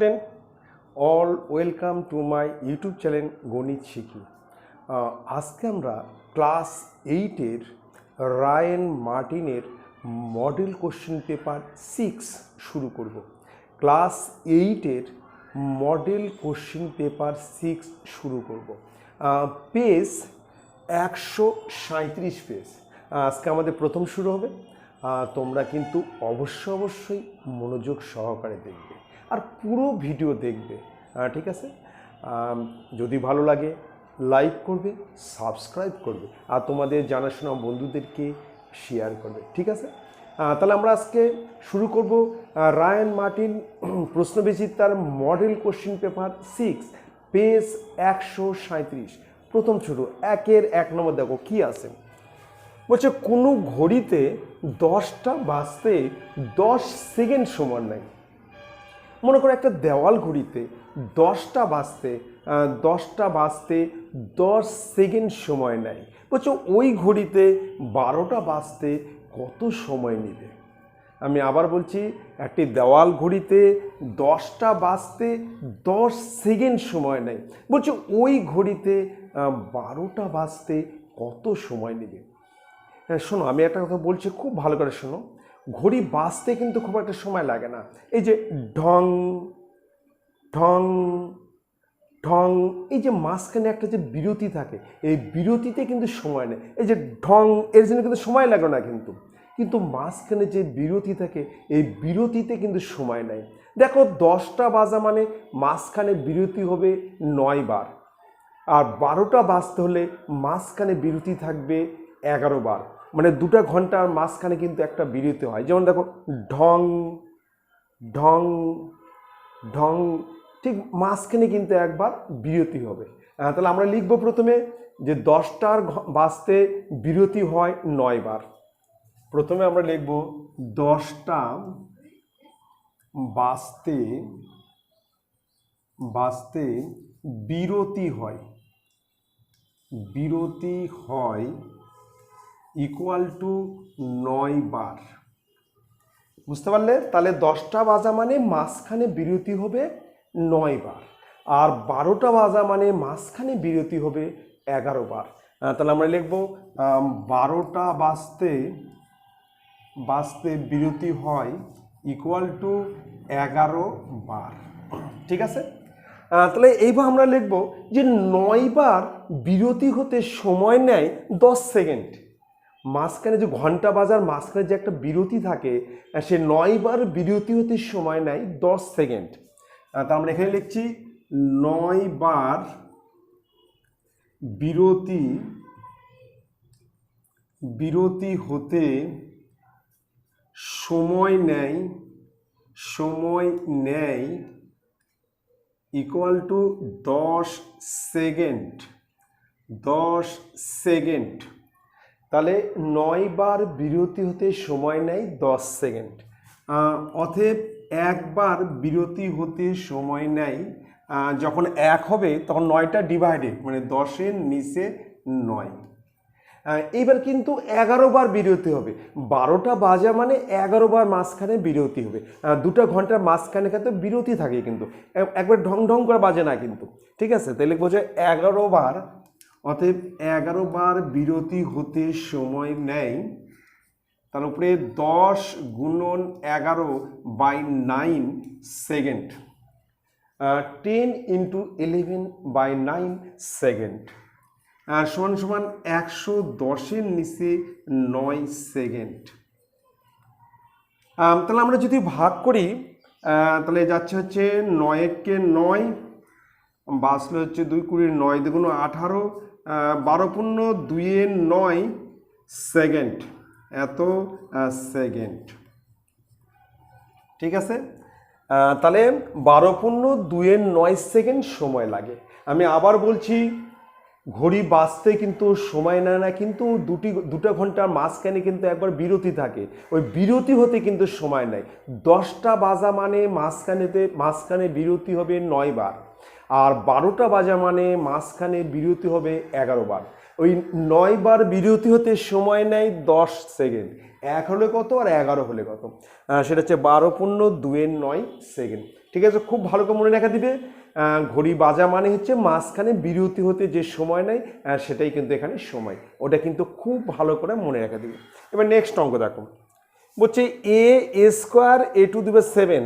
Student all welcome to my YouTube channel গণিত শিখি। আজকে আমরা ক্লাস 8-এর রায়ান মার্টিনের মডেল কোশ্চেন পেপার 6 শুরু করব। ক্লাস 8-এর মডেল কোশ্চেন পেপার 6 শুরু করব। Page 137 page. আজকে আমাদের প্রথম শুরু হবে। তোমরা কিন্তু অবশ্যই মনোযোগ সহকারে দেখবে আর পুরো ভিডিও দেখবে, ঠিক আছে? যদি ভালো লাগে লাইক করবে, সাবস্ক্রাইব করবে আর তোমাদের জানাশোনা বন্ধুদেরকে শেয়ার করবে, ঠিক আছে? তাহলে আমরা আজকে শুরু করব রায়ান মার্টিন প্রশ্নবিচিত্রার মডেল কোশ্চেন পেপার 6 পেজ 137। প্রথম শুরু 1 নম্বর। দেখো কি আছে, বলছে কোনো ঘড়িতে 10টা বাজতে 10 সেকেন্ড সময় নেয়। মনে করো একটা দেওয়াল ঘড়িতে 10টা বাজতে 10 সেকেন্ড সময় নেয়। বলছে ওই ঘড়িতে 12টা বাজতে কত সময় নেবে? আমি আবার বলছি, একটি দেওয়াল ঘড়িতে 10টা বাজতে 10 সেকেন্ড সময় নেয়। বলছে ওই ঘড়িতে 12টা বাজতে কত সময় নেবে? শোনো, আমি একটা কথা বলছি, খুব ভালো করে শোনো। ঘড়ি বাজতে কিন্তু খুব একটা সময় লাগে না। এই যে ঢং ঢং ঢং, এই যে মাঝখানে একটা যে বিরতি থাকে, এই বিরতিতে কিন্তু সময় নেই। এই যে ঢং, এর জন্য কিন্তু সময় লাগে না, কিন্তু মাঝখানে যে বিরতি থাকে এই বিরতিতে কিন্তু সময় নেয়। দেখো 10টা বাজা মানে মাঝখানে বিরতি হবে 9 বার, আর 12টা বাজতে হলে মাঝখানে বিরতি থাকবে 11 বার। মানে 2টা ঘন্টার মাঝখানে কিন্তু একটা বিরতি হয়। যেমন দেখো ঢং ঢং ঢং, ঠিক মাঝখানে কিন্তু একবার বিরতি হবে। তাহলে আমরা লিখব প্রথমে যে 10টার বাজতে বিরতি হয় 9 বার। প্রথমে আমরা লিখব 10টা বাজতে বিরতি হয় ইকুয়াল টু 9 বার। বুঝতে পারলে? তাহলে 10টা বাজা মানে মাঝখানে বিরতি হবে 9 বার, আর 12টা বাজা মানে মাঝখানে বিরতি হবে 11 বার। তাহলে আমরা লিখব 12টা বাজতে বিরতি হয় ইকুয়াল টু 11 বার, ঠিক আছে? তাহলে এইবার আমরা লিখব যে 9 বার বিরতি হতে সময় নেয় 10 সেকেন্ড। মাঝখানে যে ঘন্টা বাজার মাঝখানে যে একটা বিরতি থাকে, সে 9 বার বিরতি হতে সময় নেয় 10 সেকেন্ড। তা আমরা এখানে লিখছি 9 বার বিরতি হতে সময় নেয় ইকুয়াল টু 10 সেকেন্ড। তাহলে 9 বার বিরতি হতে সময় নেয় 10 সেকেন্ড। অতএব একবার বিরতি হতে সময় নেয়, যখন 1 হবে তখন 9টা ডিভাইডেড মানে 10-এর নিচে 9। এইবার কিন্তু 11 বার বিরতি হবে। 12টা বাজা মানে 11 বার মাঝখানে বিরতি হবে। 2টা ঘন্টার মাঝখানে কিন্তু বিরতি থাকে, কিন্তু একবার ঢং ঢং করে বাজে না কিন্তু, ঠিক আছে? তাহলে বোঝে 11 বার। অতএব 11 বার বিরতি হতে সময় নেয়, তার উপরে 10 গুণন 11/9 সেকেন্ড, 10 × 11/9 সেকেন্ড সমান 110-এর নিচে 9 সেকেন্ড। তাহলে আমরা যদি ভাগ করি, তাহলে যাচ্ছে হচ্ছে 9-কে 9 বাঁচলে হচ্ছে 2 × 9 × 18, 12×2=9 সেকেন্ড, এত সেকেন্ড, ঠিক আছে? তাহলে 12×2=9 সেকেন্ড সময় লাগে। আমি আবার বলছি, ঘড়ি বাজতে কিন্তু সময় নেয় না, কিন্তু 2টা ঘন্টার মাঝখানে কিন্তু একবার বিরতি থাকে, ওই বিরতি হতে কিন্তু সময় নেয়। 10টা বাজা মানে মাঝখানে বিরতি হবে 9 বার, আর 12টা বাজা মানে মাঝখানে বিরতি হবে 11 বার। ওই 9 বার বিরতি হতে সময় নেয় 10 সেকেন্ড। 1 হলে কত আর 11 হলে কত? সেটা হচ্ছে 12×2=9 সেকেন্ড। ঠিক আছে, খুব ভালো করে মনে রাখা দিবে। ঘড়ি বাজা মানে হচ্ছে মাঝখানে বিরতি হতে যে সময় নেয় সেটাই কিন্তু এখানে সময়, ওটা কিন্তু খুব ভালো করে মনে রাখা দিবে। এবার নেক্সট অঙ্ক দেখো, বলছে A square A to the power 7,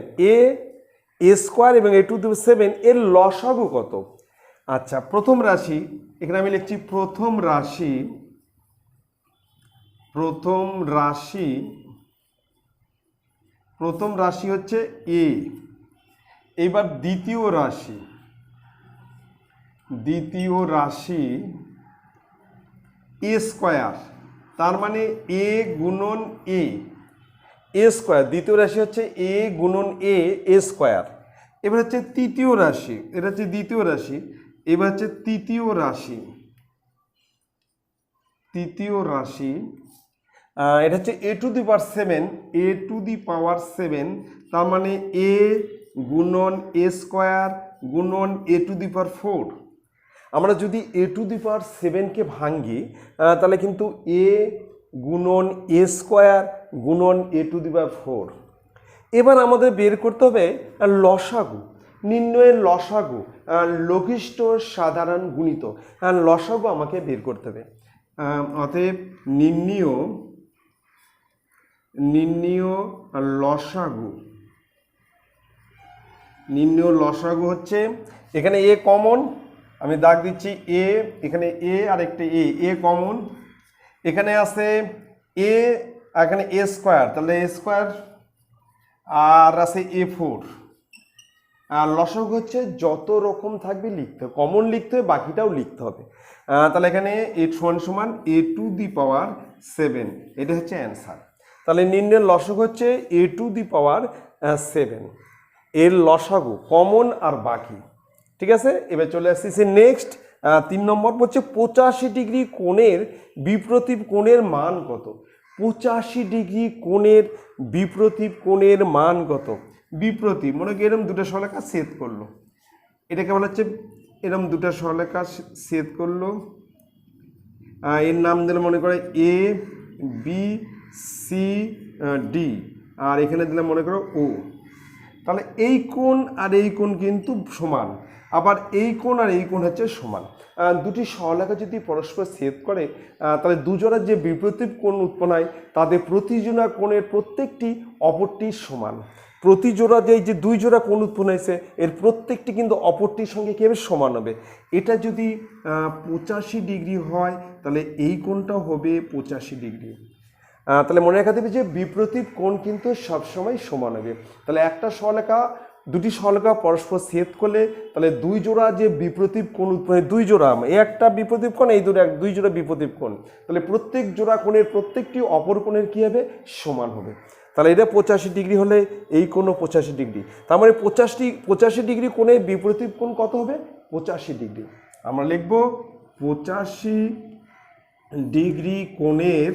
A square এবং এ টু দি পাওয়ার 7 এর লসাগু কত? আচ্ছা, প্রথম রাশি এখানে আমি লিখছি প্রথম রাশি হচ্ছে এ। এবার দ্বিতীয় রাশি এ স্কোয়ার, তার মানে এ গুণন এ স্কোয়ার, দ্বিতীয় রাশি হচ্ছে এ গুণন এ স্কোয়ার। এবার হচ্ছে তৃতীয় রাশি, এটা হচ্ছে দ্বিতীয় রাশি, এবার হচ্ছে তৃতীয় রাশি এটা হচ্ছে এ টু দি পাওয়ার 7, তার মানে এ গুণন এ স্কোয়ার গুণন এ টু দি পাওয়ার 4। আমরা যদি এ টু দি পাওয়ার 7কে ভাঙি তাহলে কিন্তু এ গুণন এ স্কোয়ার গুণন এ টু দি পাওয়ার 4। এবার আমাদের বের করতে হবে লসাগু, নির্ণয়ের লসাগু, লঘিষ্ঠ সাধারণ গুণিত লসাগু আমাকে বের করতে হবে। অতএব নির্ণীয় লসাগু হচ্ছে, এখানে এ কমন, আমি দাগ দিচ্ছি এ, এখানে এ আর একটা এ কমন, এখানে আছে এ, এখানে এ স্কোয়ার, তাহলে এ স্কোয়ার, আর আছে A4। আর লসাগু হচ্ছে যত রকম থাকবে লিখতে হবে, কমন লিখতে হবে, বাকিটাও লিখতে হবে। তাহলে এখানে এ সমান এ টু দি পাওয়ার 7, এটা হচ্ছে অ্যান্সার। তাহলে নির্ণয়ের লসাগু হচ্ছে এ টু দি পাওয়ার 7, এর লসাগু কমন আর বাকি। ঠিক আছে, এবার চলে আসছি নেক্সট 3 নম্বর হচ্ছে 85 ডিগ্রি কোণের বিপ্রতীপ কোণের মান কত? 85 ডিগ্রি কোণের বিপ্রতীপ কোণের মান কত? বিপ্রতীপ মনে করি এরকম দুটো সরলরেখা ছেদ করলো, এটাকে বলা হচ্ছে এরকম দুটো সরলরেখা ছেদ করলো, এর নাম দিলে মনে করে এ বি সি ডি, আর এখানে দিলে মনে করো ও। তাহলে এই কোণ আর এই কোণ কিন্তু সমান, আবার এই কোণ আর এই কোণ হচ্ছে সমান। দুটি সরলরেখা যদি পরস্পর ছেদ করে তাহলে দুজোড়ার যে বিপ্রতীপ কোণ উৎপন্ন হয় তাদের প্রতিজোড়া কোণের প্রত্যেকটি অপরটির সমান। প্রতিজোড়া যে দুই জোড়া কোণ উৎপন্ন হয়েছে এর প্রত্যেকটি কিন্তু অপরটির সঙ্গে কীভাবে সমান হবে। এটা যদি 85 ডিগ্রি হয় তাহলে এই কোণটাও হবে 85 ডিগ্রি। তাহলে মনে রাখা দেবে যে বিপ্রতীপ কোণ কিন্তু সবসময় সমান হবে। তাহলে একটা সরলরেখা দুটি সরলরেখা পরস্পর ছেদ করলে তাহলে দুই জোড়া যে বিপ্রতীপ কোণ উৎপন্ন, দুই জোড়া, এই একটা বিপ্রতীপ কোণ, এই দুই জোড়া বিপ্রতীপ কোণ, তাহলে প্রত্যেক জোড়া কোণের প্রত্যেকটি অপর কোণের কী হবে? সমান হবে। তাহলে এটা 85 ডিগ্রি হলে এই কোণও 85 ডিগ্রি, তার মানে 85 ডিগ্রি কোণে বিপ্রতীপ কোণ কত হবে? 85 ডিগ্রি। আমরা লিখব 85 ডিগ্রি কোণের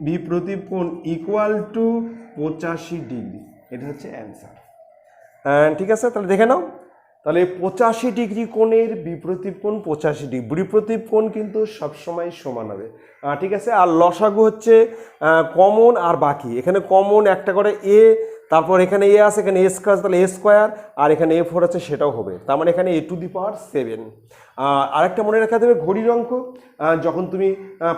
বিপ্রতীপ কোণ ইকুয়াল টু 85 ডিগ্রি, এটা হচ্ছে অ্যান্সার। ঠিক আছে, তাহলে দেখে নাও। তাহলে 85 ডিগ্রি কোণের বিপ্রতীপ কোণ 85 ডিগ্রি, বিপ্রতীপ কোণ কিন্তু সবসময় সমান হবে। ঠিক আছে, আর লসাগু হচ্ছে কমন আর বাকি, এখানে কমন একটা করে এ, তারপর এখানে এ আছে, এখানে এ স্কোয়ার, তাহলে এ স্কোয়ার, আর এখানে A4 আছে সেটাও হবে, তার মানে এখানে এ টু দি পাওয়ার 7। আরেকটা মনে রাখা দেবে ঘড়ির অঙ্ক, যখন তুমি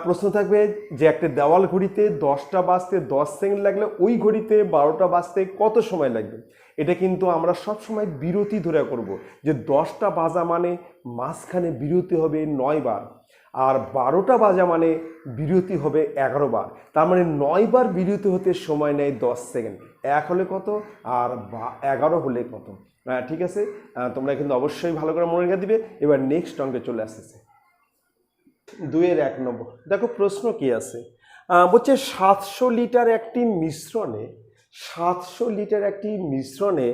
প্রশ্ন থাকবে যে একটা দেওয়াল ঘড়িতে 10টা বাজতে 10 সেকেন্ড লাগলে ওই ঘড়িতে 12টা বাজতে কত সময় লাগবে, এটা কিন্তু আমরা সব সময় বিরতি ধরে করব, যে 10টা বাজা মানে মাঝখানে বিরতি হবে 9 বার, আর 12টা বাজা মানে বিরতি হবে 11 বার, তার মানে 9 বার বিরতি হতে সময় নেয় 10 সেকেন্ড। 1 হলে কত আর 11 হলে কত? ঠিক আছে, তোমরা কিন্তু অবশ্যই ভালো করে মনে রেখে দিবে। এবার নেক্সট অঙ্কে চলে আসতেছে 2-এর 1 নম্বর। দেখো প্রশ্ন কি আছে, বলছে 700 লিটার একটি মিশ্রণে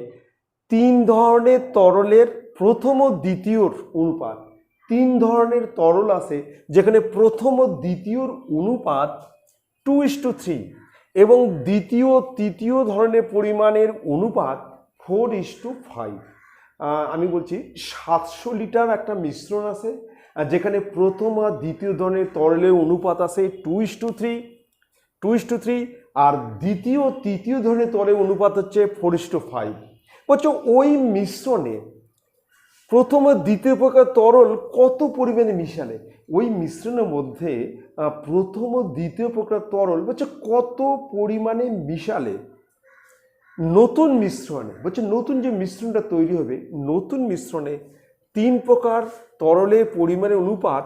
3 ধরনের তরলের প্রথম ও দ্বিতীয়র অনুপাত, 3 ধরনের তরল আছে যেখানে প্রথম ও দ্বিতীয়র অনুপাত 2:3 এবং দ্বিতীয় তৃতীয় ধরনের পরিমাণের অনুপাত 4:5। আমি বলছি 700 লিটার একটা মিশ্রণ আছে, আর যেখানে প্রথম আর দ্বিতীয় ধরনের তরলের অনুপাত আছে 2:3 আর দ্বিতীয় তৃতীয় ধরনের তরলের অনুপাত হচ্ছে 4:5। বলছো ওই মিশ্রণে প্রথম ও দ্বিতীয় প্রকার তরল কত পরিমাণে মিশালে, ওই মিশ্রণের মধ্যে প্রথম ও দ্বিতীয় প্রকার তরল বলছে কত পরিমাণে মিশালে নতুন মিশ্রণে, বলছে নতুন যে মিশ্রণটা তৈরি হবে, নতুন মিশ্রণে 3 প্রকার তরলের পরিমাণের অনুপাত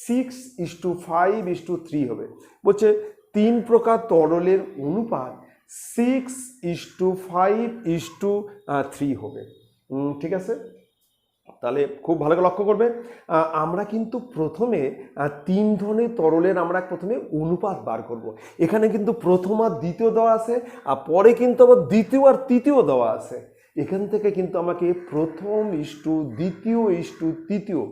6:5:3 হবে। বলছে 3 প্রকার তরলের অনুপাত 6:5:3 হবে। ঠিক আছে, তাহলে খুব ভালো করে লক্ষ্য করবে, আমরা কিন্তু প্রথমে 3 ধরনের তরলের আমরা প্রথমে অনুপাত বার করব। এখানে কিন্তু প্রথম আর দ্বিতীয় দেওয়া আছে, আর পরে কিন্তু আবার দ্বিতীয় আর তৃতীয় দেওয়া আছে। এখান থেকে কিন্তু আমাকে প্রথম ইস্টু দ্বিতীয় ইস্টু তৃতীয়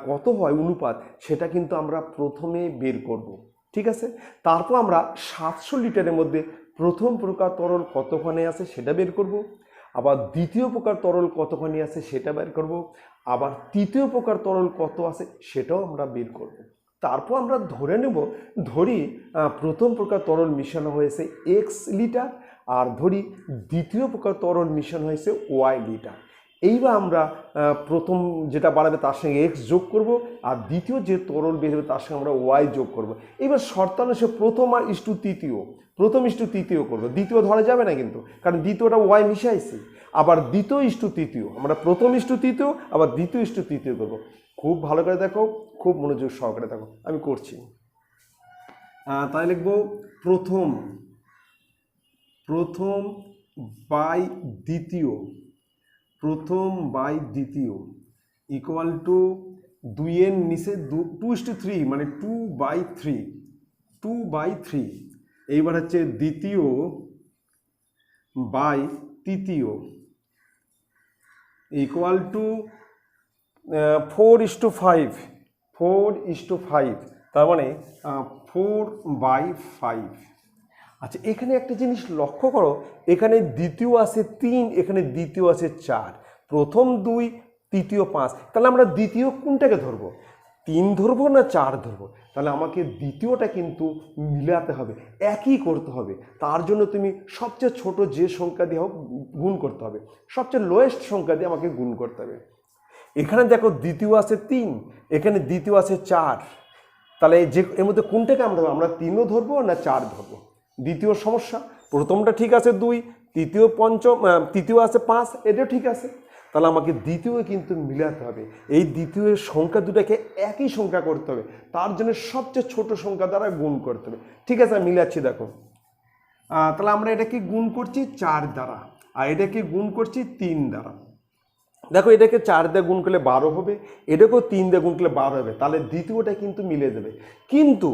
কত হয় অনুপাত, সেটা কিন্তু আমরা প্রথমে বের করব। ঠিক আছে, তারপর আমরা 700 লিটারের মধ্যে প্রথম প্রকার তরল কতখানি আছে সেটা বের করব, আবার দ্বিতীয় প্রকার তরল কতখানি আছে সেটা বের করব, আবার তৃতীয় প্রকার তরল কত আছে সেটাও আমরা বের করব। তারপর আমরা ধরি প্রথম প্রকার তরল মিশানো হয়েছে x লিটার, আর ধরি দ্বিতীয় প্রকার তরল মিশানো হয়েছে y লিটার। এইবার আমরা প্রথম যেটা বাড়াবে তার সঙ্গে x যোগ করব, আর দ্বিতীয় যে তরল বেরোবে তার সঙ্গে আমরা y যোগ করব। এইবার শর্তানুসারে প্রথম আর ইস্টু তৃতীয়, প্রথম ইস্টু তৃতীয় করবো, দ্বিতীয় ধরা যাবে না কিন্তু, কারণ দ্বিতীয়টা y মিশাইছি। আবার দ্বিতীয় ইস্টু তৃতীয়, আমরা প্রথম ইস্টু তৃতীয় আবার দ্বিতীয় ইস্টু তৃতীয় করবো। খুব ভালো করে দেখো, খুব মনোযোগ সহকারে দেখো, আমি করছি। তাই লিখবো প্রথম বাই দ্বিতীয় ইকুয়াল টু 2 এর নিচে 2:3 মানে 2/3। এইবার হচ্ছে দ্বিতীয় বাই তৃতীয় ইকুয়াল টু 4:5, তার মানে 4/5। আচ্ছা, এখানে একটা জিনিস লক্ষ্য করো, এখানে দ্বিতীয় আছে 3, এখানে দ্বিতীয় আছে 4, প্রথম 2, তৃতীয় 5। তাহলে আমরা দ্বিতীয় কোনটাকে ধরবো, 3 ধরবো না 4 ধরবো? তাহলে আমাকে দ্বিতীয়টা কিন্তু মিলাতে হবে, একই করতে হবে। তার জন্য তুমি সবচেয়ে ছোট যে সংখ্যা দিয়ে হোক গুণ করতে হবে, সবচেয়ে লোয়েস্ট সংখ্যা দিয়ে আমাকে গুণ করতে হবে। এখানে দেখো দ্বিতীয় আছে 3, এখানে দ্বিতীয় আছে 4, তাহলে যে এর মধ্যে কোনটাকে আমরা 3ও ধরবো না 4 ধরবো? দ্বিতীয় সমস্যা, প্রথমটা ঠিক আছে 2, তৃতীয় আছে 5, এটাও ঠিক আছে। তাহলে আমাকে দ্বিতীয় কিন্তু মিলাতে হবে, এই দ্বিতীয় সংখ্যা দুটাকে একই সংখ্যা করতে হবে, তার জন্য সবচেয়ে ছোট সংখ্যা দ্বারা গুণ করতে হবে। ঠিক আছে, আমি মিলাচ্ছি দেখো। তাহলে আমরা এটাকে গুণ করছি 4 দ্বারা, আর এটাকে গুণ করছি 3 দ্বারা। দেখো এটাকে 4 দিয়ে গুণ করলে 12 হবে, এটাকেও 3 দিয়ে গুণ করলে 12 হবে, তাহলে দ্বিতীয়টা কিন্তু মিলে দেবে। কিন্তু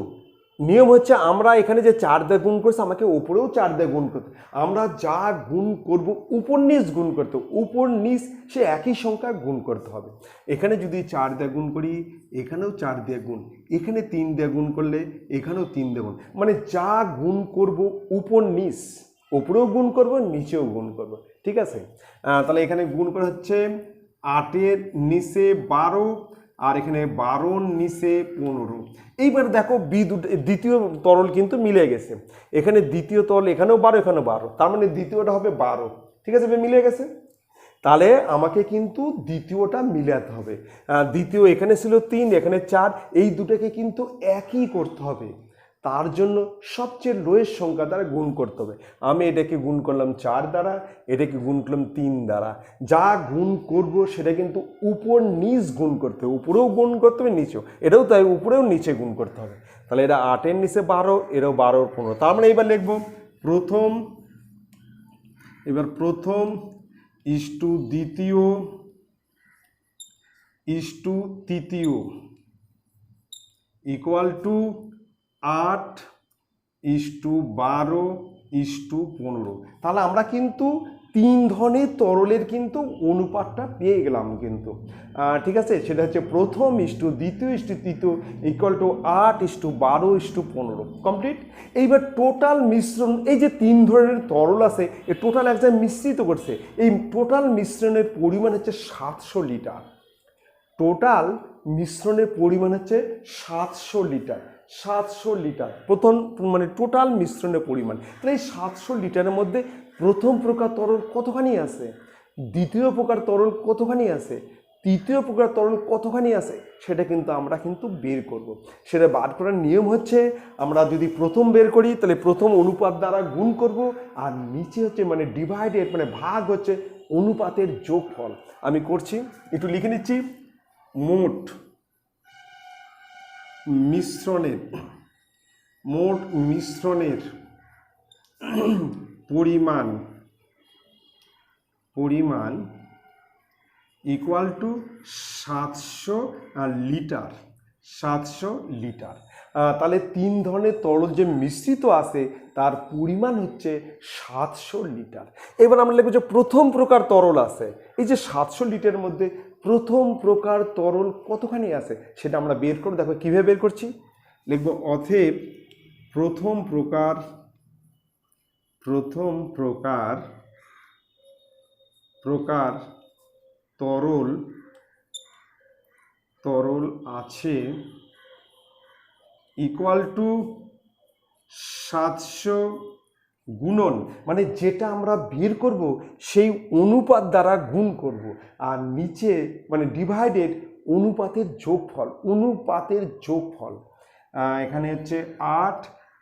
নিয়ম হচ্ছে আমরা এখানে যে 4 দিয়ে গুণ করছি, আমাকে উপরেও 4 দিয়ে গুণ করতে, আমরা যা গুণ করব উপর নিচ গুণ করতে, উপর নিচ সে একই সংখ্যা গুণ করতে হবে। এখানে যদি 4 দিয়ে গুণ করি, এখানেও 4 দিয়ে গুণ, এখানে 3 দিয়ে গুণ করলে এখানেও 3 দিয়ে গুণ, মানে যা গুণ করব উপর নিচ, উপরেও গুণ করব নিচেও গুণ করব। ঠিক আছে, তাহলে এখানে গুণ করা হচ্ছে 8-এর নিচে 12, আর এখানে 12-র নিচে 15। এইবার দেখো দ্বিতীয় তরল কিন্তু মিলে গেছে, এখানে দ্বিতীয় তরল এখানেও 12, এখানেও 12, তার মানে দ্বিতীয়টা হবে 12। ঠিক আছে, মিলে গেছে। তাহলে আমাকে কিন্তু দ্বিতীয়টা মিলাতে হবে। দ্বিতীয় এখানে ছিল 3, এখানে 4, এই দুটোকে কিন্তু একই করতে হবে, তার জন্য সবচেয়ে লোয়েস্ট সংখ্যা দ্বারা গুণ করতে হবে। আমি এটাকে গুণ করলাম 4 দ্বারা, এটাকে গুণ করলাম 3 দ্বারা। যা গুণ করব সেটা কিন্তু উপর নিচ গুণ করতে হবে, উপরেও গুণ করতে হবে নিচেও, এটাও তাই উপরেও নিচে গুণ করতে হবে। তাহলে এটা 8-এর নিচে 12, এটাও 12-র 15। তার মানে এবার লিখব প্রথম ইস্টু দ্বিতীয় ইস্টু তৃতীয় ইকুয়াল টু 8:12:15। তাহলে আমরা কিন্তু 3 ধরনের তরলের কিন্তু অনুপাতটা পেয়ে গেলাম কিন্তু। ঠিক আছে, সেটা হচ্ছে প্রথম ইস্টু দ্বিতীয় ইস্টু তৃতীয় ইকুয়াল টু 8:12:15 কমপ্লিট। এইবার টোটাল মিশ্রণ, এই যে 3 ধরনের তরল আছে এই টোটাল এক জায়গায় মিশ্রিত করছে, এই টোটাল মিশ্রণের পরিমাণ হচ্ছে 700 লিটার। টোটাল মিশ্রণের পরিমাণ হচ্ছে 700 লিটার। 700 লিটার প্রথম মানে টোটাল মিশ্রণের পরিমাণ। তাহলে এই 700 লিটারের মধ্যে প্রথম প্রকার তরল কতখানি আছে, দ্বিতীয় প্রকার তরল কতখানি আছে, তৃতীয় প্রকার তরল কতখানি আছে, সেটা কিন্তু আমরা কিন্তু বের করব। সেটা বার করার নিয়ম হচ্ছে, আমরা যদি প্রথম বের করি তাহলে প্রথম অনুপাত দ্বারা গুণ করব, আর নিচে হচ্ছে মানে ডিভাইডেড মানে ভাগ হচ্ছে অনুপাতের যোগফল। আমি করছি, একটু লিখে নিচ্ছি। মোট মিশ্রণের পরিমাণ ইকুয়াল টু 700 লিটার। 700 লিটার। তাহলে 3 ধরনের তরল যে মিশ্রিত আছে তার পরিমাণ হচ্ছে 700 লিটার। এবার আমরা লিখব যে প্রথম প্রকার তরল আছে, এই যে 700 লিটারের মধ্যে প্রথম প্রকার তরল কতখানি আছে সেটা আমরা বের করব। দেখো কীভাবে বের করছি, লিখব অতএব প্রথম প্রকার তরল আছে ইকুয়াল টু 700 গুণন, মানে যেটা আমরা বের করব সেই অনুপাত দ্বারা গুণ করব, আর নিচে মানে ডিভাইডেড অনুপাতের যোগফল। এখানে হচ্ছে 8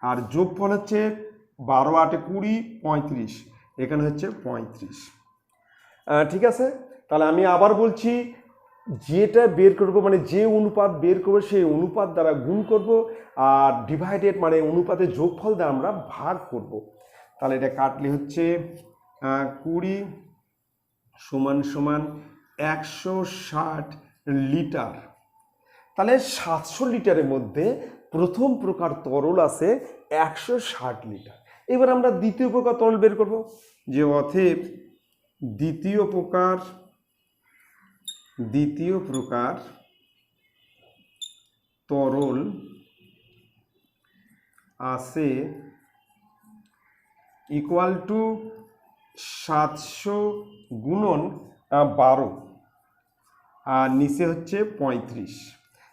আর যোগফল হচ্ছে 12 8 20 35, এখানে হচ্ছে 35। ঠিক আছে, তাহলে আমি আবার বলছি, যেটা বের করব মানে যে অনুপাত বের করবো সেই অনুপাত দ্বারা গুণ করব, আর ডিভাইডেড মানে অনুপাতের যোগফল দ্বারা আমরা ভাগ করব। তাহলে এটা কাটলে হচ্ছে 20 সমান 160 লিটার। তাহলে 700 লিটারের মধ্যে প্রথম প্রকার তরল আছে 160 লিটার। এবার আমরা দ্বিতীয় প্রকার তরল বের করব, যে অতএব দ্বিতীয় প্রকার তরল আছে ইকুয়াল টু 700 গুণন 12, আর নিচে হচ্ছে 35,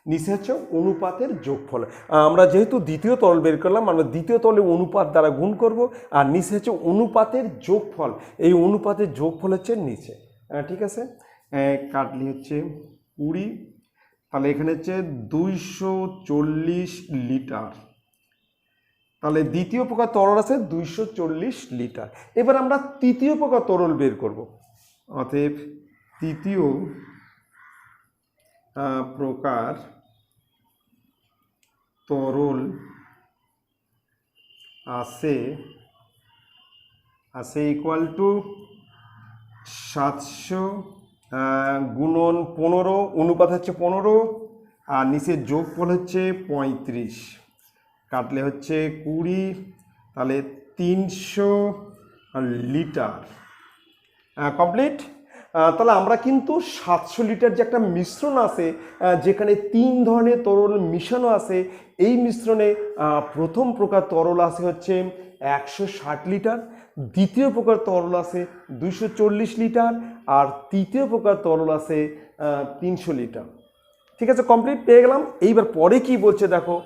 নিচে হচ্ছে অনুপাতের যোগফল। আমরা যেহেতু দ্বিতীয় তরল বের করলাম, আমরা দ্বিতীয় তরলে অনুপাত দ্বারা গুণ করব, আর নিচে হচ্ছে অনুপাতের যোগফল। এই অনুপাতের যোগফল হচ্ছে নিচে। ঠিক আছে, কাটলি হচ্ছে 20, তাহলে এখানে হচ্ছে 240 লিটার। তাহলে দ্বিতীয় প্রকার তরল আছে 240 লিটার। এবার আমরা তৃতীয় প্রকার তরল বের করব, অতএব তৃতীয় প্রকার তরল আছে ইকুয়াল টু 700 গুণন 15, অনুপাত হচ্ছে 15, আর নিচের যোগফল হচ্ছে 35, কাটলে হচ্ছে 20, তাহলে 300 লিটার। কমপ্লিট। তাহলে আমরা কিন্তু 700 লিটার যে একটা মিশ্রণ আছে, যেখানে 3 ধরনের তরল মিশানো আছে, এই মিশ্রণে প্রথম প্রকার তরল আছে হচ্ছে 160 লিটার, দ্বিতীয় প্রকার তরল আছে 240 লিটার, আর তৃতীয় প্রকার তরল আছে 300 লিটার। ঠিক আছে, কমপ্লিট, পেয়ে গেলাম। এইবার পরে কি বলছে দেখো,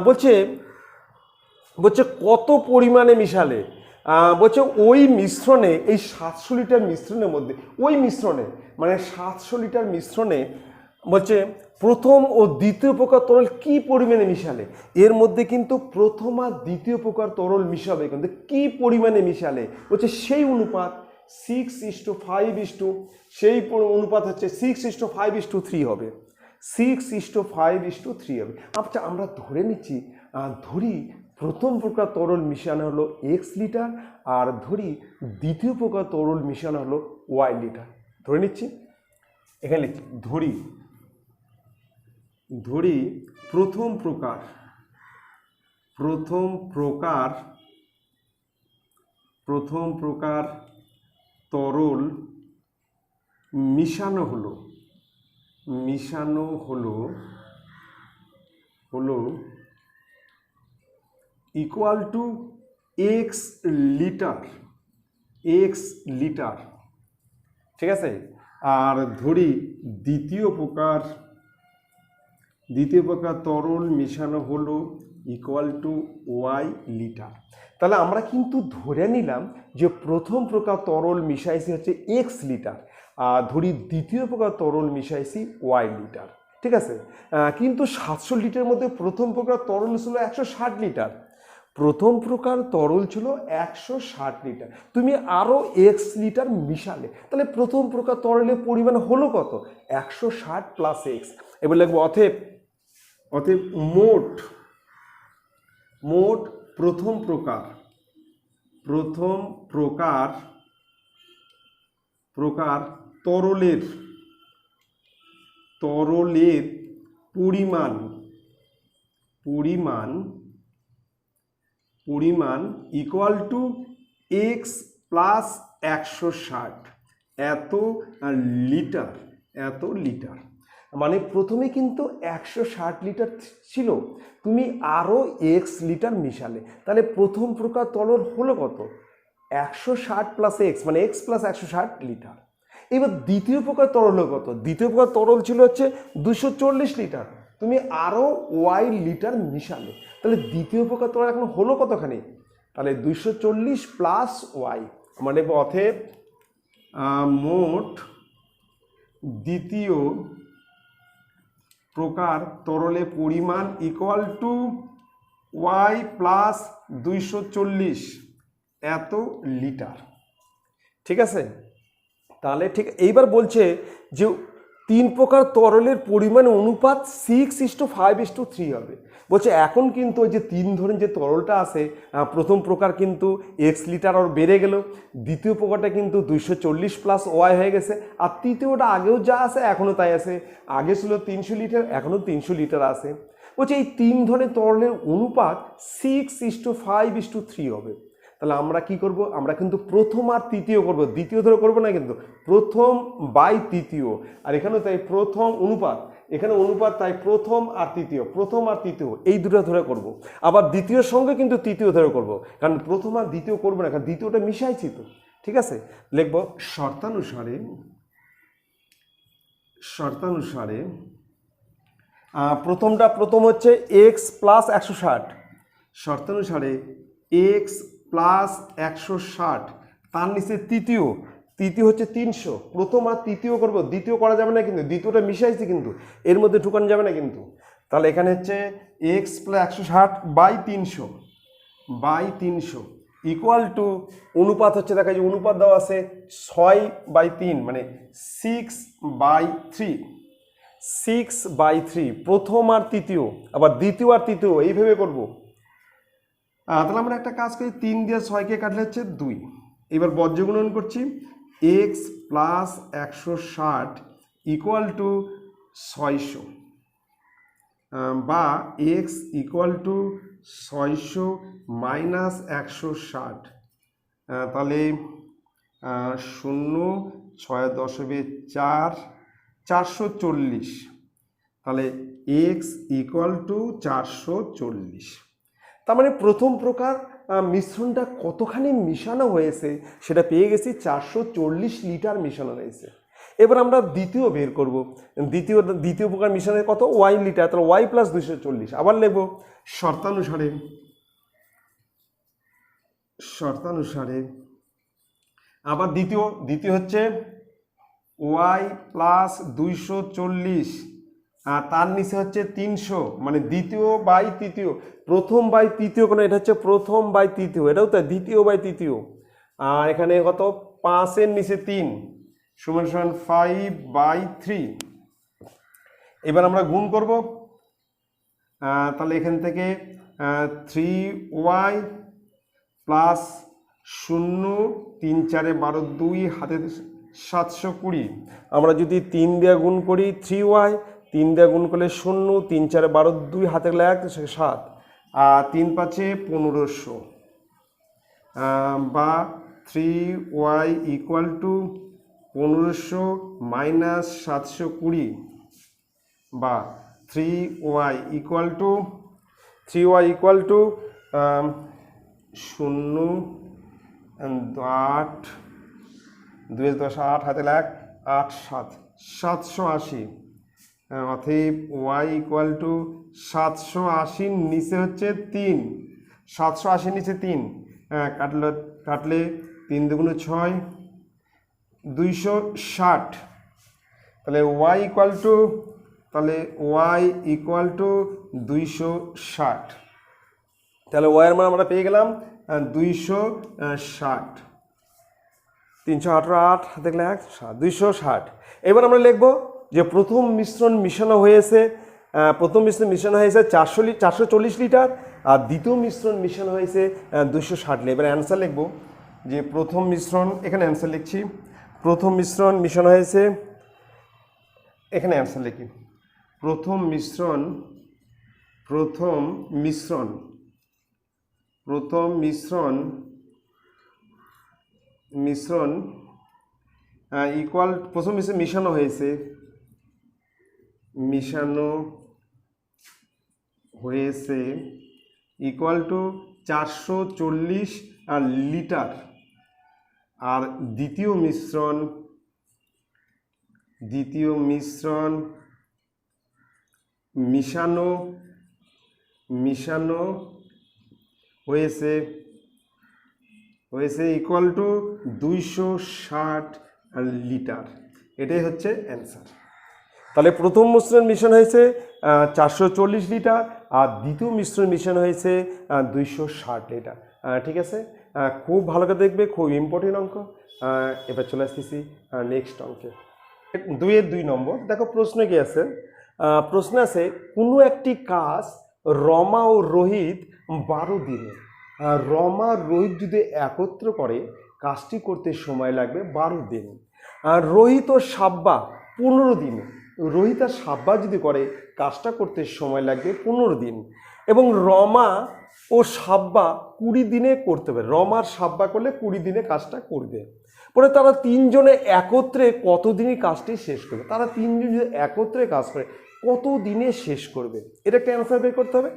বলছে কত পরিমাণে মিশালে, বলছে ওই মিশ্রণে, এই 700 লিটার মিশ্রণের মধ্যে, ওই মিশ্রণে মানে 700 লিটার মিশ্রণে বলছে প্রথম ও দ্বিতীয় প্রকার তরল কি পরিমাণে মিশালে। এর মধ্যে কিন্তু প্রথম আর দ্বিতীয় প্রকার তরল মিশাবে, কিন্তু কি পরিমাণে মিশালে বলছে সেই অনুপাত 6:5, সেই অনুপাত হচ্ছে 6:5:3 হবে, 6:5:3 হবে। আচ্ছা, আমরা ধরে নিচ্ছি, ধরি প্রথম প্রকার তরল মিশানো হলো x লিটার, আর ধরি দ্বিতীয় প্রকার তরল মিশানো হলো y লিটার। ধরে নিচ্ছি, এখানে লিখছি, ধরি প্রথম প্রকার তরল মিশানো হলো ইকুয়াল টু x লিটার। ঠিক আছে, আর ধরি দ্বিতীয় প্রকার দ্বিতীয় প্রকার তরল মেশানো হলো ইকুয়াল টু ওয়াই লিটার। তাহলে আমরা কিন্তু ধরে নিলাম যে প্রথম প্রকার তরল মিশাইছি হচ্ছে এক্স লিটার, আর ধরি দ্বিতীয় প্রকার তরল মিশাইছি ওয়াই লিটার, ঠিক আছে। কিন্তু 700 লিটারের মধ্যে প্রথম প্রকার তরল ছিল 160 লিটার। প্রথম প্রকার তরল ছিল 160 লিটার, তুমি আরও এক্স লিটার মিশালে, তাহলে প্রথম প্রকার তরলের পরিমাণ হলো কত? 160 প্লাস এক্স। এবার লিখবো অতএব মোট প্রথম প্রকার তরলের পরিমাণ ইকুয়াল টু এক্স প্লাস 160 এত লিটার। মানে প্রথমে কিন্তু 160 লিটার ছিল, তুমি আরও এক্স লিটার মিশালে, তাহলে প্রথম প্রকার তরল হলো কত? 160 প্লাস এক্স, মানে এক্স প্লাস 160 লিটার। এবার দ্বিতীয় প্রকার তরল হলো কত? দ্বিতীয় প্রকার তরল ছিল হচ্ছে 240 লিটার, তুমি আরও ওয়াই লিটার মিশালে, তাহলে দ্বিতীয় প্রকার তরল এখন হলো কতখানি? তাহলে 240 প্লাস ওয়াই, মানে অতএব মোট দ্বিতীয় প্রকার তরলের পরিমাণ ইকুয়াল টু ওয়াই প্লাস 240 এত লিটার, ঠিক আছে। তাহলে ঠিক এইবার বলছে যে তিন প্রকার তরলের পরিমাণ অনুপাত 6:5:3 হবে। বলছে এখন কিন্তু ওই যে 3 ধরনের যে তরলটা আছে, প্রথম প্রকার কিন্তু এক্স লিটার আর বেড়ে গেল, দ্বিতীয় প্রকারটা কিন্তু 240 প্লাস ওয়াই হয়ে গেছে, আর তৃতীয়টা আগেও যা আছে এখনও তাই আছে, আগে ছিল 300 লিটার, এখনও 300 লিটার আছে। বলছে এই 3 ধরনের তরলের অনুপাত 6:5:3 হবে। তাহলে আমরা কি করব? আমরা কিন্তু প্রথম আর তৃতীয় করব, দ্বিতীয় ধরে করব না, কিন্তু প্রথম বাই তৃতীয়। আর এখানেও তাই প্রথম অনুপাত, এখানে অনুপাত, তাই প্রথম আর তৃতীয় এই দুটো ধরে করব। আবার দ্বিতীয়র সঙ্গে কিন্তু তৃতীয় ধরে করব, কারণ প্রথম আর দ্বিতীয় করবো না, কারণ দ্বিতীয়টা মিশাইছি তো, ঠিক আছে। লিখব শর্তানুসারে প্রথম হচ্ছে এক্স প্লাস 160, শর্তানুসারে এক্স প্লাস 160, তার নিচে তৃতীয় হচ্ছে 300। প্রথম আর তৃতীয় করব, দ্বিতীয় করা যাবে না, কিন্তু দ্বিতীয়টা মিশাইছি, কিন্তু এর মধ্যে ঢুকানো যাবে না কিন্তু। তাহলে এখানে হচ্ছে x plus 160 by 300 equal to অনুপাত হচ্ছে, দেখা যায় অনুপাত দেওয়া আছে 6/3, মানে 6/3 প্রথম আর তৃতীয়, আবার দ্বিতীয় আর তৃতীয় এইভাবে করব। তাহলে আমরা একটা কাজ করি, 3 দিয়ে 6কে কাটলে হচ্ছে 2। এবার বজ্রগুণন করছি, এক্স প্লাস 160 ইকুয়াল টু 600, বা এক্স ইকুয়াল টু 600 মাইনাস 160, তাহলে 0 6 10 440, তাহলে এক্স ইকুয়াল টু 440। তার মানে প্রথম প্রকার মিশ্রণটা কতখানি মিশানো হয়েছে সেটা পেয়ে গেছি, 440 লিটার মিশানো হয়েছে। এবার আমরা দ্বিতীয় বের করব, দ্বিতীয় প্রকার মিশ্রণের কত? ওয়াই লিটার, তাহলে ওয়াই প্লাস 240। আবার লিখব শর্তানুসারে আবার দ্বিতীয় হচ্ছে ওয়াই প্লাস 240, আর তার নিচে হচ্ছে 300, মানে দ্বিতীয় বাই তৃতীয়, প্রথম বাই তৃতীয় কোনো, এটা হচ্ছে প্রথম বাই তৃতীয়, এটাও তাই দ্বিতীয় বাই তৃতীয়। আর এখানে কত? 5-এর নিচে 3 সমান 5/3। এবার আমরা গুণ করব, তাহলে এখান থেকে 3y প্লাস 0 3 4 12 2 হাতে 720। আমরা যদি 3 দিয়ে গুণ করি 3y, 3 দিয়ে গুণ করলে 0 3 4 12 2 হাতে গেলে 1 7, আর 3 5 1500, বা 3y ইকুয়াল টু 1500 মাইনাস 720, বা 3y ইকুয়াল টু 0 8 2 10 8 হাতে 1 8 7 780, অতএব ওয়াই ইকুয়াল টু 780 নিচে হচ্ছে 3, 780 নিচে 3, কাটলে 3 দুগুণে 6, 260। তাহলে ওয়াই ইকুয়াল টু 260। তাহলে ওয়াইয়ের মান আমরা পেয়ে গেলাম 260। 318 8 দেখলে 260। এবার আমরা লিখব যে প্রথম মিশ্রণ মিশানো হয়েছে 440 লিটার, আর দ্বিতীয় মিশ্রণ মিশানো হয়েছে 260 লিটার। এবার অ্যান্সার লিখব যে প্রথম মিশ্রণ, এখানে অ্যান্সার লিখছি, প্রথম মিশ্রণ মিশানো হয়েছে, এখানে অ্যান্সার লিখি, প্রথম মিশ্রণ ইকুয়াল, প্রথম মিশ্রণ মিশানো হয়েছে 440 লিটার, আর দ্বিতীয় মিশ্রণ মিশানো হয়েছে ইকুয়াল টু 260 লিটার। এটাই হচ্ছে অ্যান্সার। তাহলে প্রথম মিশ্রণ মিশানো হয়েছে 440 লিটার, আর দ্বিতীয় মিশ্রণ মিশানো হয়েছে 260 লিটার। ঠিক আছে, খুব ভালো করে দেখবে, খুব ইম্পর্টেন্ট অঙ্ক। এবার চলে আসতেছি নেক্সট অঙ্কে। 2-এর 2 নম্বর। দেখো প্রশ্ন কি আছে, প্রশ্ন আছে কোনো একটি কাজ রমা ও রোহিত 12 দিনে, রমা রোহিত যদি একত্র করে কাজটি করতে সময় লাগবে 12 দিন। রোহিত ও সাব্বা 15 দিনে, রোহিত আর সাব্বা যদি করে কাজটা করতে সময় লাগবে 15 দিন। এবং রমা ও সাব্বা 20 দিনে করতে পারে, রমা আর সাব্বা করলে 20 দিনে কাজটা করবে। পরে তারা তিনজনে একত্রে কত দিনে কাজটি শেষ করবে, তারা তিনজন যদি একত্রে কাজ করে কত দিনে শেষ করবে, এটা একটা অ্যান্সার বের করতে হবে।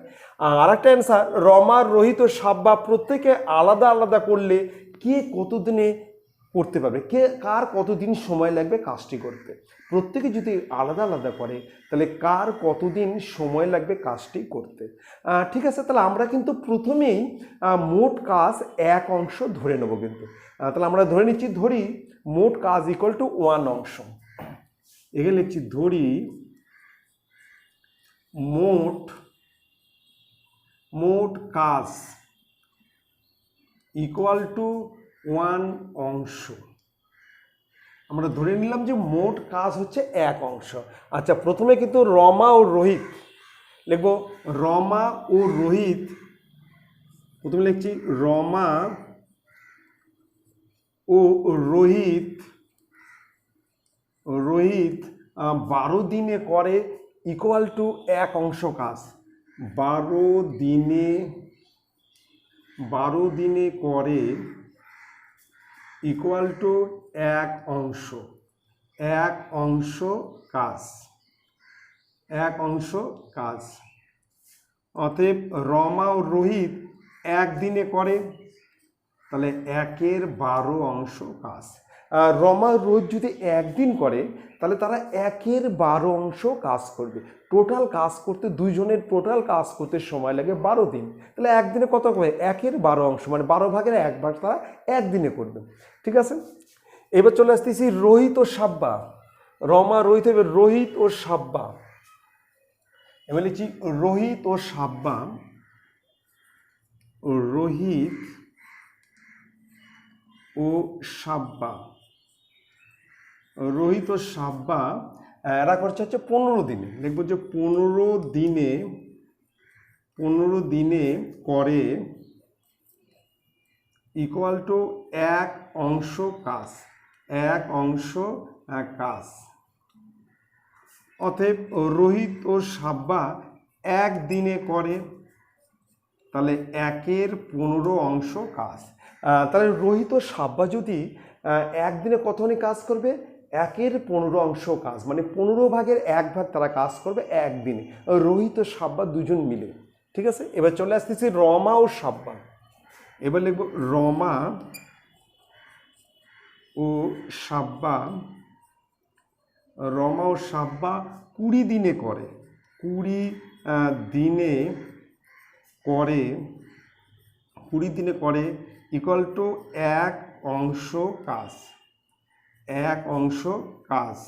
আর একটা অ্যান্সার, রমা, রোহিত ও সাব্বা প্রত্যেকে আলাদা আলাদা করলে কে কত দিনে করতে পারবে, কার কতদিন সময় লাগবে কাজটি করতে। প্রত্যেকে যদি আলাদা আলাদা করে তাহলে কার কতদিন সময় লাগবে কাজটি করতে। ঠিক আছে, তাহলে আমরা কিন্তু প্রথমেই মোট কাজ এক অংশ ধরে নেব। কিন্তু তাহলে আমরা ধরে নিচ্ছি, ধরি মোট কাজ ইকুয়াল টু 1 অংশ। এখানে লিখছি ধরি মোট কাজ ইকুয়াল টু 1 অংশ। আমরা ধরে নিলাম যে মোট কাজ হচ্ছে 1 অংশ। আচ্ছা, প্রথমে কিন্তু রমা ও রোহিত লিখব, রমা ও রোহিত, প্রথমে লিখছি রমা ও রোহিত 12 দিনে করে ইকুয়াল টু 1 অংশ কাজ। 12 দিনে করে ইকুয়াল টু 1 অংশ, 1 অংশ কাজ। অতএব রমা ও রোহিত 1 দিনে করে, তাহলে 1-এর 12 অংশ কাজ। রমা রোহিত যদি 1 দিন করে তাহলে তারা 1-এর 12 অংশ কাজ করবে। টোটাল কাজ করতে দুইজনের টোটাল কাজ করতে সময় লাগে 12 দিন। তাহলে 1 দিনে কত করে, 1-এর 12 অংশ, মানে 12 ভাগের 1 ভাগ তারা 1 দিনে করবে। ঠিক আছে, এবার চলে আসতেছি রোহিত ও সাব্বা। রমা রোহিত হবে রোহিত ও সাব্বা। এবার লিখছি রোহিত ও সাব্বা, রোহিত ও সাব্বা এরা করছে হচ্ছে 15 দিনে। লিখবো যে 15 দিনে করে ইকুয়াল টু 1 অংশ কাজ, 1 অংশ কাজ। অতএব রোহিত ও সাব্বা 1 দিনে করে, তাহলে 1-এর 15 অংশ কাজ। তাহলে রোহিত ও সাব্বা যদি 1 দিনে কতখানি কাজ করবে, 1-এর 15 অংশ কাজ, মানে 15 ভাগের 1 ভাগ তারা কাজ করবে 1 দিনে, রোহিত ও সাব্বা দুজন মিলে। ঠিক আছে, এবার চলে আসতেছি রমা ও সাব্বা। এবার লিখব রমা ও সাব্বা রমা ও সাব্বা 20 দিনে করে, 20 দিনে করে, 20 দিনে করে ইকুয়াল টু 1 অংশ কাজ, 1 অংশ কাজ।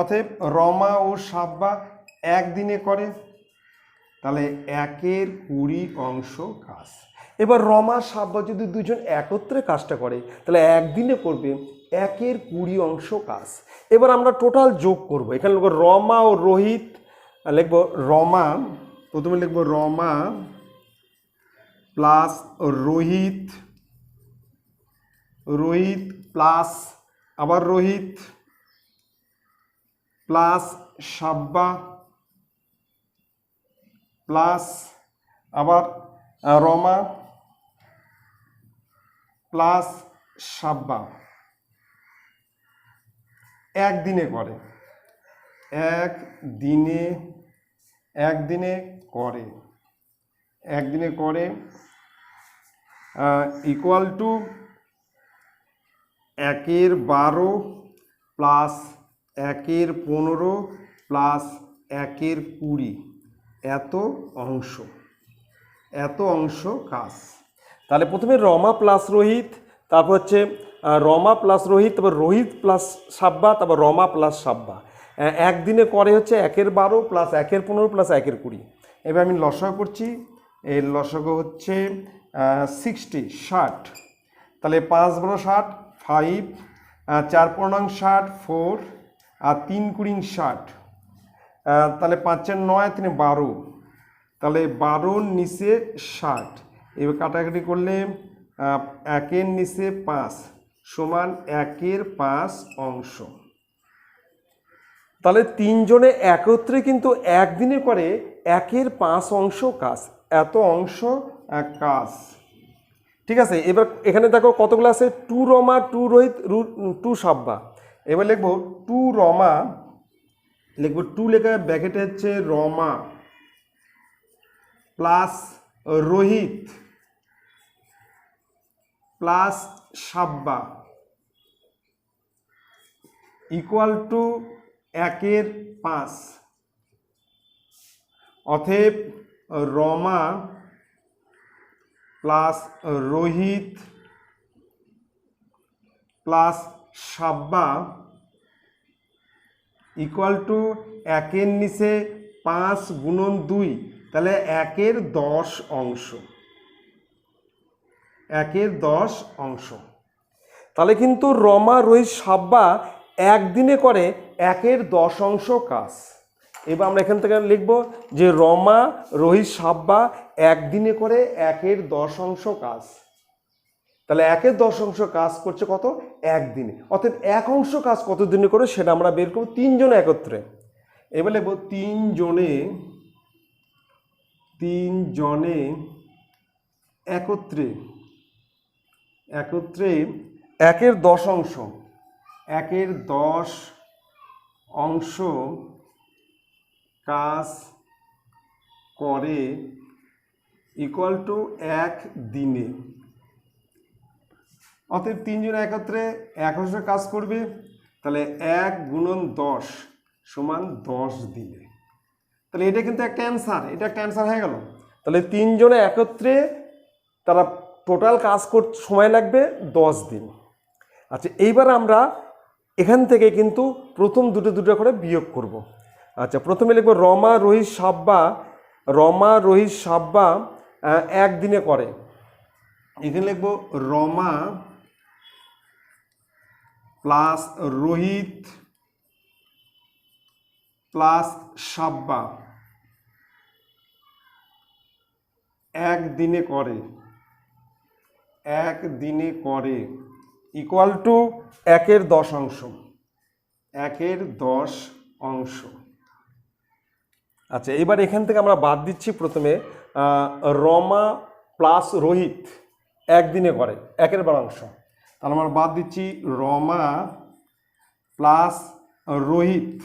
অতএব রমা ও সাব্বা 1 দিনে করে, তাহলে 1-এর 20 অংশ কাজ। এবার রমা সাব্বা যদি দুজন একত্রে কাজটা করে তাহলে একদিনে করবে 1-এর 20 অংশ কাজ। এবার আমরা টোটাল যোগ করব, এখানে লিখব রমা ও রোহিত, লিখব রমা, প্রথমে লিখব রমা প্লাস রোহিত, রোহিত প্লাস আবার রোহিত প্লাস সাব্বা প্লাস আবার রমা প্লাস সাব্বা। 1 দিনে করে, 1 দিনে করে, 1 দিনে করে ইকুয়াল টু 1-এর 12 প্লাস 1-এর 15 প্লাস 1-এর 20, এত অংশ কাজ। তাহলে প্রথমে রমা প্লাস রোহিত, তারপর হচ্ছে রমা প্লাস রোহিত, তারপর রোহিত প্লাস সাব্বা, তারপর রমা প্লাস সাব্বা। 1 দিনে করে হচ্ছে 1-এর 12 প্লাস 1-এর 15 প্লাস 1-এর 20। এবার আমি লসাগু করছি, এর লসাগু হচ্ছে 60। তাহলে 5 12 60, 5, 4 15 60, 4, আর 3 20 60, তাহলে 5 4 9, 3 12, তাহলে 12-র নিচে 60। এবার কাটাকাটি করলে 1-এর নিচে 5 সমান 1-এর 5 অংশ। তাহলে 3 জনে একত্রে কিন্তু 1 দিনে করে 1-এর 5 অংশ কাজ, এত অংশ কাজ। ঠিক আছে, এবার এখানে দেখো কতগুলো আছে, 2 রমা, 2 রোহিত, 2 সাব্বা। এবার লিখব 2 রমা, লিখব 2 লেখা ব্র্যাকেটে হচ্ছে Rama plus Rohit plus Sabba equal to 1-এর 5। অতএব Rama plus Rohit plus Sabba equal to 1-এর নিচে 5 গুণন 2, তাহলে 1-এর 10 অংশ, 1-এর 10 অংশ। তাহলে কিন্তু রমা রোহিত সাব্বা 1 দিনে করে 1-এর 10 অংশ কাজ। এবার আমরা এখান থেকে লিখব যে রমা রোহিত সাব্বা 1 দিনে করে 1-এর 10 অংশ কাজ। তাহলে 1-এর 10 অংশ কাজ করছে কত, 1 দিনে। অর্থাৎ 1 অংশ কাজ কত দিনে করে সেটা আমরা বের করব 3 জনে একত্রে। এবার লিখব 3 জনে একত্রে 1-এর 10 অংশ, 1-এর 10 অংশ কাজ করে ইকুয়াল টু 1 দিনে। অতএব 3 জন একত্রে 1 অংশ কাজ করবে, তাহলে 1 গুণন 10 সমান 10 দিনে। তাহলে এটা কিন্তু একটা অ্যান্সার, এটা একটা অ্যান্সার হয়ে গেল। তাহলে 3 জনে একত্রে তারা টোটাল কাজ করতে সময় লাগবে 10 দিন। আচ্ছা, এইবার আমরা এখান থেকে কিন্তু প্রথম দুটো করে বিয়োগ করব। আচ্ছা, প্রথমে লিখব রমা রোহিত সাব্বা 1 দিনে করে। এখানে লিখব রমা প্লাস রোহিত প্লাস সাব্বা 1 দিনে করে, 1 দিনে করে ইকুয়াল টু 1-এর 10 অংশ, 1-এর 10 অংশ। আচ্ছা, এবার এখান থেকে আমরা বাদ দিচ্ছি প্রথমে রমা প্লাস রোহিত 1 দিনে করে 1-এর 12 অংশ। তাহলে আমরা বাদ দিচ্ছি রমা প্লাস রোহিত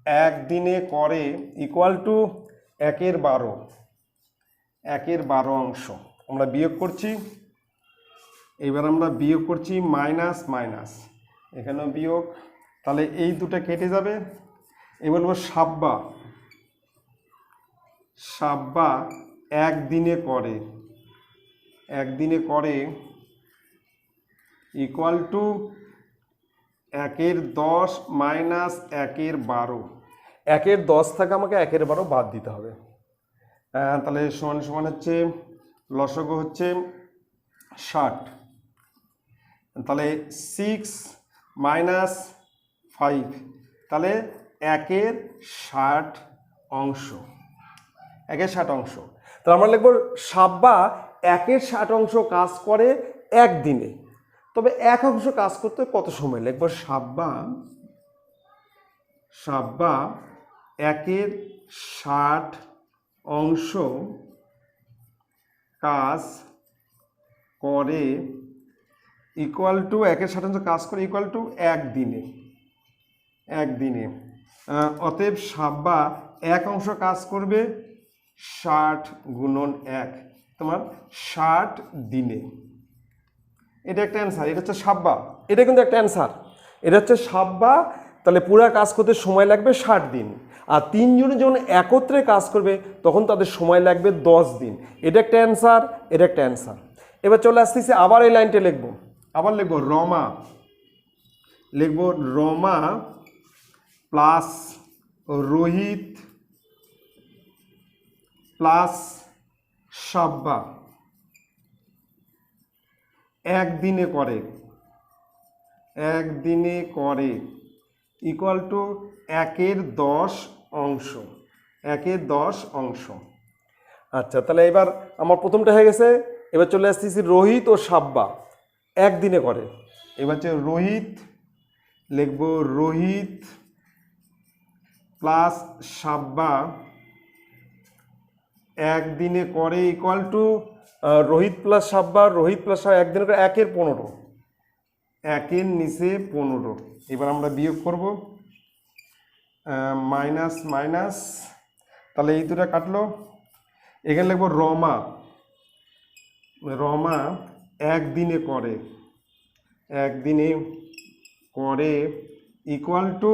1 দিনে করে ইকুয়াল টু 1-এর 12 অংশ। আমরা বিয়োগ করছি, এবার আমরা বিয়োগ করছি মাইনাস মাইনাস, এখানেও বিয়োগ, তাহলে এই দুটো কেটে যাবে। এবার বলবো সাব্বা, সাব্বা একদিনে করে, একদিনে করে ইকুয়াল টু 1/10 মাইনাস 1/12। 1/10 থেকে আমাকে 1/12 বাদ দিতে হবে। তাহলে সমান সমান হচ্ছে লসগু হচ্ছে 60, তাহলে 6 মাইনাস 5, তাহলে 1/60 অংশ, 1/60 অংশ। তাহলে আমরা লিখব সাব্বা 1/60 অংশ কাজ করে একদিনে, তবে 1 অংশ কাজ করতে কত সময়? লিখব সাব্বা, সাব্বা 1/60 অংশ কাজ করে ইকুয়াল টু 1/60 অংশ কাজ করে ইকুয়াল টু একদিনে, একদিনে। অতএব সাব্বা 1 অংশ কাজ করবে 60 গুণন 1, তোমার 60 দিনে। এটা একটা অ্যান্সার, এটা হচ্ছে সাব্বা, এটা কিন্তু একটা অ্যান্সার, এটা হচ্ছে সাব্বা। তাহলে পুরা কাজ করতে সময় লাগবে 60 দিন, আর 3 জনে যখন একত্রে কাজ করবে তখন তাদের সময় লাগবে 10 দিন। এটা একটা অ্যান্সার, এটা একটা অ্যান্সার। এবার চলে আসতেছি আবার এই লাইনটা লিখবো, আবার লিখবো রমা, লিখবো রমা প্লাস রোহিত প্লাস সাব্বা একদিনে করে, একদিনে করে ইকুয়াল টু 1/10 অংশ, 1/10 অংশ। আচ্ছা, তাহলে এবার আমার প্রথমটা হয়ে গেছে। এবার চলে আসতেছি রোহিত ও সাব্বা একদিনে করে। এবার হচ্ছে রোহিত, লিখবো রোহিত প্লাস সাব্বা একদিনে করে equal to Rohit plus Sabba, Rohit plus Sabba একদিনে করে 1/15, 1-এর নিচে 15। এবার আমরা বিয়োগ করব, মাইনাস মাইনাস, তাহলে এই দুটো কাটলো। এখানে লিখবো রমা, রমা একদিনে করে, একদিনে করে ইকুয়াল টু,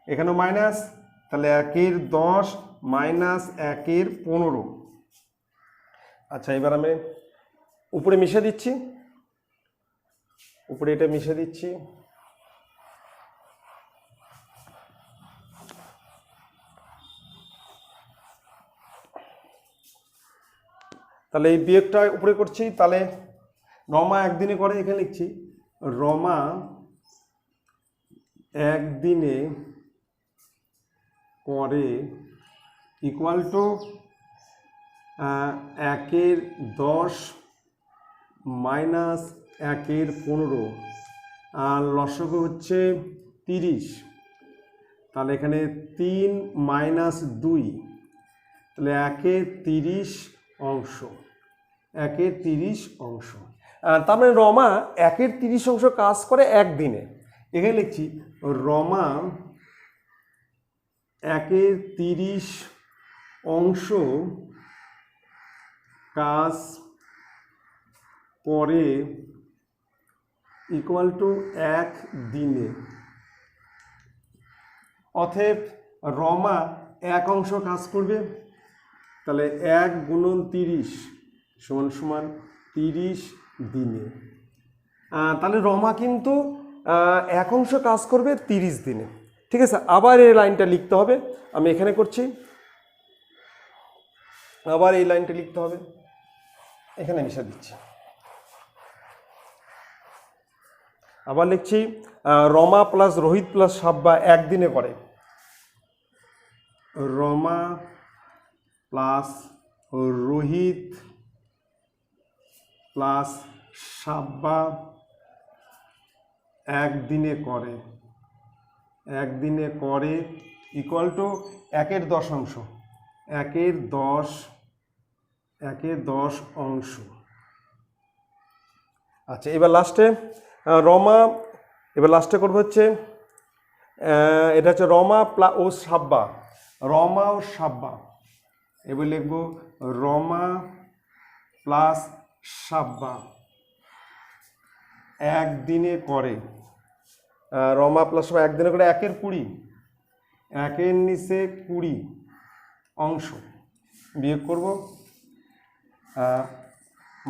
এখানেও মাইনাস, তাহলে 1/10 মাইনাস 1/15। আচ্ছা, এবার আমি উপরে মিশে দিচ্ছি, উপরে এটা মিশে দিচ্ছি। তাহলে এই বিয়োগটা উপরে করছি, তাহলে রমা একদিনে করে, এখানে লিখছি রমা একদিনে করে ইকুয়াল টু 1/10 মাইনাস 1/15, আর লসগু হচ্ছে 30, তাহলে এখানে 3 মাইনাস 2, তাহলে 1/30 অংশ, 1/30 অংশ। তার মানে রমা 1/30 অংশ কাজ করে একদিনে। এখানে লিখছি রমা 1/30 অংশ কাজ করে ইকুয়াল টু 1 দিনে। অতএব রমা 1 অংশ কাজ করবে, তাহলে 1 গুণন 30 সমান সমান 30 দিনে। তাহলে রমা কিন্তু 1 অংশ কাজ করবে 30 দিনে। ঠিক আছে, আবার এই লাইনটা লিখতে হবে, আমি এখানে করছি, আবার এই লাইনটা লিখতে হবে, এখানে মিশা দিচ্ছি। আবার লিখছি রমা প্লাস রোহিত প্লাস সাব্বা একদিনে করে, রমা প্লাস রোহিত প্লাস সাব্বা একদিনে করে, একদিনে করে ইকুয়াল টু 1/10 অংশ, 1/10 অংশ। আচ্ছা, এবার লাস্টে রমা, এবার লাস্টে করবো হচ্ছে এটা হচ্ছে রমা ও সাব্বা, রমা ও সাব্বা। এবার লিখব রমা প্লাস সাব্বা একদিনে করে, রমা প্লাস একদিনে করে 1 এর 20, 1 এর নিচে 20 অংশ বিয়োগ করব,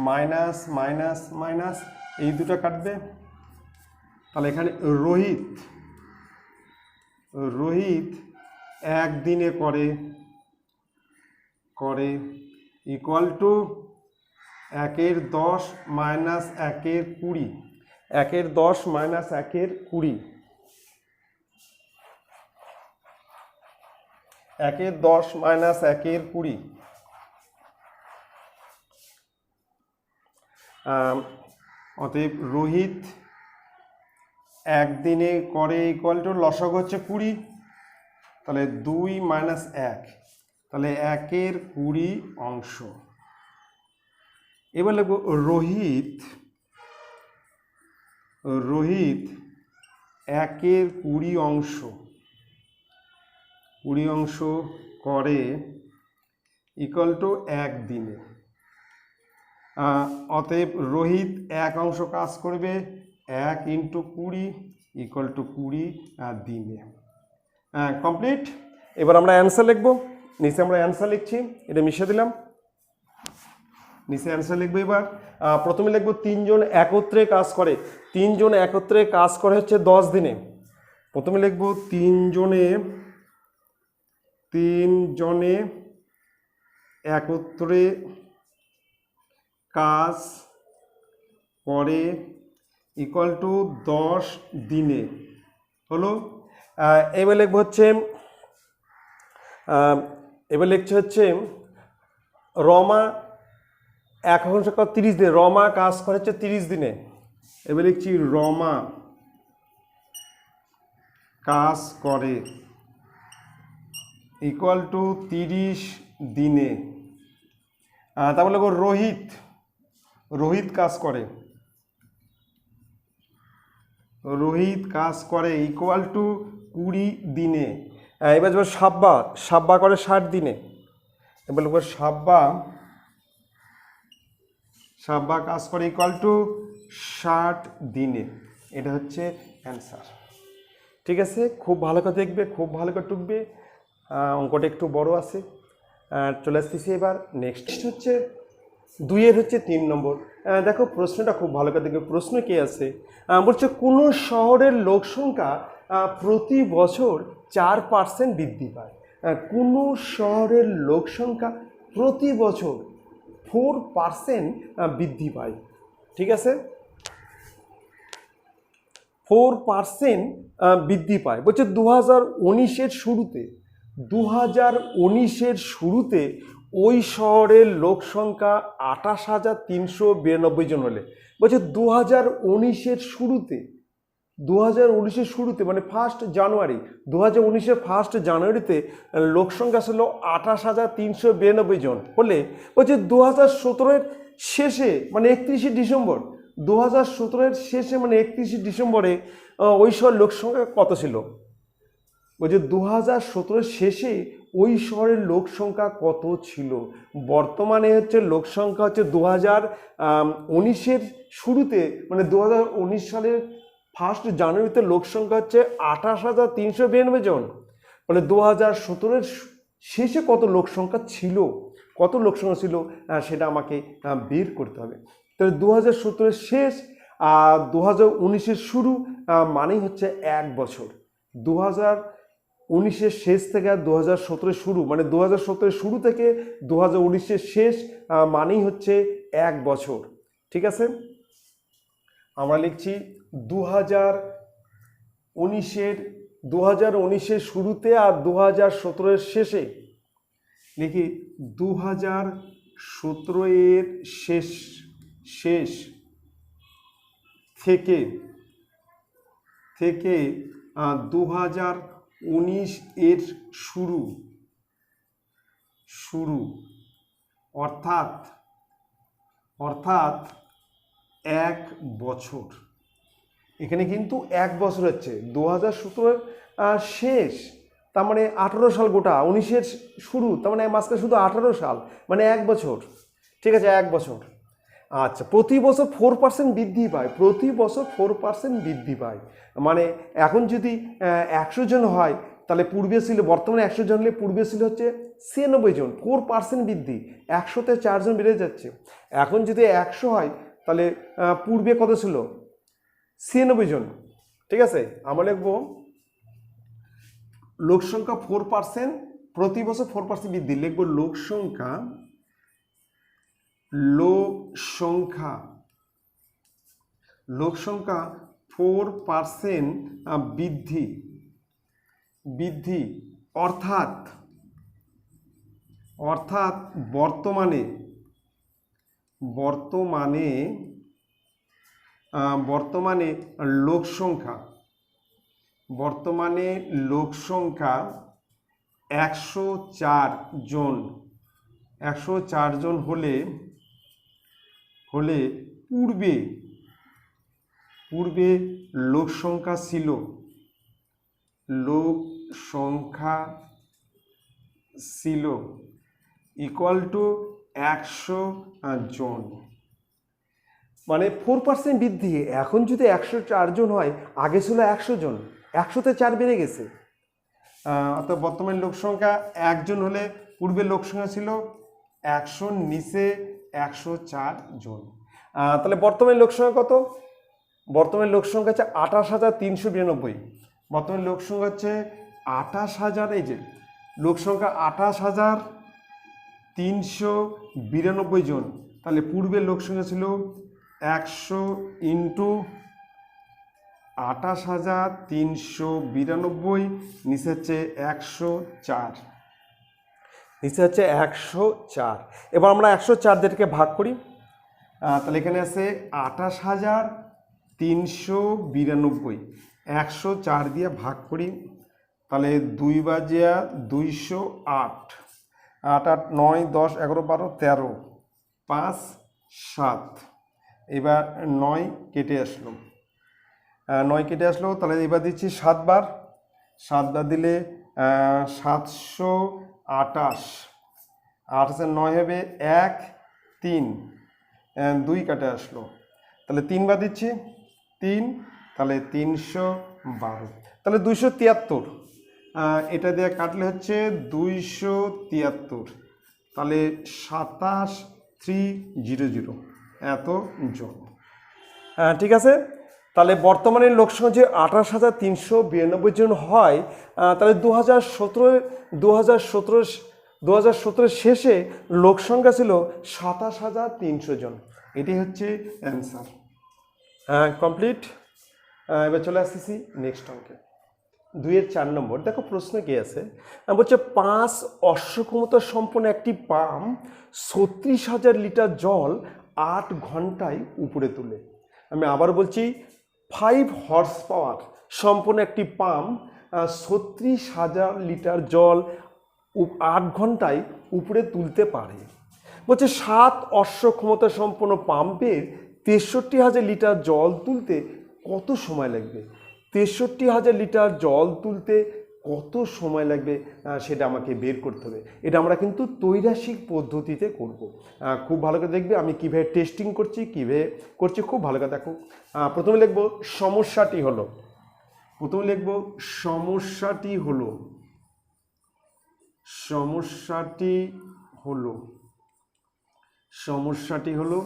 মাইনাস মাইনাস মাইনাস এই দুটো কাটবে, তাহলে এখানে রোহিত একদিনে করে ইকুয়াল টু 1 এর 10 মাইনাস 1 এর 20, 1 এর 10 মাইনাস 1 এর 20, 1 এর 10 মাইনাস 1 এর 20, অতএব রোহিত একদিনে করে ইকুয়াল টু লসাগু হচ্ছে 20, তাহলে 2 মাইনাস 1, তাহলে 1 এর 20 অংশ। এবার লিখব রোহিত 1 এর 20 অংশ করে ইকুয়াল টু একদিনে। অতএব রোহিত 1 অংশ কাজ করবে 1 × 20 ইকুয়াল টু 20 দিনে। কমপ্লিট। এবার আমরা অ্যান্সার লিখব, নিচে আমরা অ্যান্সার লিখছি, এটা মিশিয়ে দিলাম, নিচে অ্যান্সার লিখবো। এবার প্রথমে লিখবো 3 জন একত্রে কাজ করে, 3 জন একত্রে কাজ করে হচ্ছে 10 দিনে। প্রথমে লিখবো 3 জনে একত্রে কাজ করে ইকুয়াল টু 10 দিনে হলো। এবার লিখবো হচ্ছে রমা 1 অংশ 30 দিনে, রমা কাজ করে হচ্ছে 30 দিনে। এবার লিখছি রমা কাজ করে ইকুয়াল টু 30 দিনে। তারপর লিখবো রোহিত কাজ করে ইকুয়াল টু 20 দিনে। এবার যাবো সাব্বা করে 60 দিনে। এবার লিখবো সাব্বা কাজ করে ইকুয়াল টু 60 দিনে। এটা হচ্ছে অ্যান্সার। ঠিক আছে, খুব ভালো করে দেখবে, খুব ভালো করে টুকবে, অঙ্কটা একটু বড় আছে। চলে আসতেছি এবার নেক্সট হচ্ছে 2 এর হচ্ছে 3 নম্বর। দেখো প্রশ্নটা খুব ভালো করে দেখবে, প্রশ্ন কি আছে বলছে কোনো শহরের লোক সংখ্যা প্রতি বছর 4% বৃদ্ধি পায়। কোনো শহরের লোক সংখ্যা প্রতি বছর 4% বৃদ্ধি পায়। ঠিক আছে, 4% বৃদ্ধি পায়। বলছে 2019-এর শুরুতে ওই শহরের লোক সংখ্যা 28,392 জন হলে, বলছে 2019-এর শুরুতে মানে 1 জানুয়ারি 2019-এর 1 জানুয়ারিতে লোক সংখ্যা ছিল 28,392 জন হলে, বলছে 2017-এর শেষে মানে 31শে ডিসেম্বর, 2017-এর শেষে মানে 31শে ডিসেম্বরে ওই শহরের লোক সংখ্যা কত ছিল? বলছে 2017-এর শেষে ওই শহরের লোক সংখ্যা কত ছিল। বর্তমানে হচ্ছে লোক সংখ্যা হচ্ছে 2019-এর শুরুতে মানে 2019 সালের 1 জানুয়ারিতে লোক সংখ্যা হচ্ছে 28,392 জন। মানে 2017-এর শেষে কত লোক সংখ্যা ছিল সেটা আমাকে বের করতে হবে। তাহলে 2017-এর শেষ আর 2019-এর শুরু মানেই হচ্ছে 1 বছর। 2019-এর শেষ থেকে 2017-এর শুরু মানে 2017-এর শুরু থেকে 2019-এর শেষ মানেই হচ্ছে 1 বছর। ঠিক আছে, আমরা লিখছি 2019-এর শুরুতে আর 2017-এর শেষে, লিখি 2017-এর শেষ থেকে 2019-এর শুরু অর্থাৎ 1 বছর। এখানে কিন্তু 1 বছর হচ্ছে 2017-এর শেষ, তার মানে 18 সাল, গোটা 19-এর শুরু তার মানে মাঝখানে শুধু 18 সাল, মানে 1 বছর। ঠিক আছে, 1 বছর। আচ্ছা, প্রতি বছর 4% বৃদ্ধি পায়, প্রতি বছর 4% বৃদ্ধি পায়। মানে এখন যদি 100 জন হয়, তাহলে পূর্বে ছিল, বর্তমানে 100 জন হলে পূর্বে ছিল হচ্ছে 96 জন, 4% বৃদ্ধি, 100-তে 4 জন বেড়ে যাচ্ছে। এখন যদি 100 হয়, তাহলে পূর্বে কত ছিল? 96 জন। ঠিক আছে, আমরা লিখবো লোক সংখ্যা 4%, প্রতি বছর 4% বৃদ্ধি, লিখবো লোক সংখ্যা 4% বৃদ্ধি, অর্থাৎ বর্তমানে লোক সংখ্যা 104 জন, 104 জন হলে পূর্বে লোক সংখ্যা ছিল ইকুয়াল টু 100 জন। মানে 4% বৃদ্ধি। এখন যদি 104 জন হয়, আগে ছিল 100 জন, 100-তে 4 বেড়ে গেছে। অর্থাৎ বর্তমানে লোক সংখ্যা 1 জন হলে পূর্বের লোক সংখ্যা ছিল 100 নিচে 104 জন। তাহলে বর্তমানে লোক সংখ্যা কত? বর্তমানে লোক সংখ্যা হচ্ছে 28,392। বর্তমানে লোক সংখ্যা হচ্ছে 28,000। এই যে লোক সংখ্যা 28,392 জন। তাহলে পূর্বের লোক সংখ্যা ছিল 100 ইন্টু 28,392, নিচে হচ্ছে 104, নিচে হচ্ছে 104। এবার আমরা 104 যেটাকে ভাগ করি, তাহলে এখানে আছে 28,392, 104 দিয়ে ভাগ করি, তাহলে 2 বাজিয়া 208, 8 8 9 10 11 12 13, 5 7। এবার 9 কেটে আসলো, 9 কেটে আসলো, তাহলে এবার দিচ্ছি 7 বার, 7 বার দিলে 728, 8 9 হবে 1 3, 2 কাটে আসলো, তাহলে 3 বার দিচ্ছি 3, তাহলে 312, তাহলে 273। এটা দিয়ে কাটলে হচ্ছে 273, তাহলে 27300 এত জন। ঠিক আছে, তাহলে বর্তমানে লোক সংখ্যা যে 28,392 জন হয়, তাহলে 2017 শেষে লোক সংখ্যা ছিল 27,300 জন। এটি হচ্ছে অ্যান্সার। কমপ্লিট। এবার চলে আসতেছি নেক্সট অঙ্কে, 2-এর 4 নম্বর। দেখো প্রশ্ন কি আছে, বলছে 5 অশ্বক্ষমতা সম্পন্ন একটি পাম্প 36,000 লিটার জল 8 ঘন্টায় উপরে তুলে। আমি আবার বলছি, 5 হর্স পাওয়ার সম্পন্ন একটি পাম্প 36,000 লিটার জল 8 ঘন্টায় উপরে তুলতে পারে। বলছে 7 অশ্বক্ষমতা সম্পন্ন পাম্পের 63,000 লিটার জল তুলতে কত সময় লাগবে? 63,000 লিটার জল তুলতে কত সময় লাগবে সেটা আমাকে বের করতে হবে। এটা আমরা কিন্তু ত্রৈরাসিক পদ্ধতিতে করব। খুব ভালো করে দেখবে আমি কীভাবে টেস্টিং করছি, কীভাবে করছি, খুব ভালো করে দেখো। প্রথমে লিখব সমস্যাটি হলো, সমস্যাটি হলো।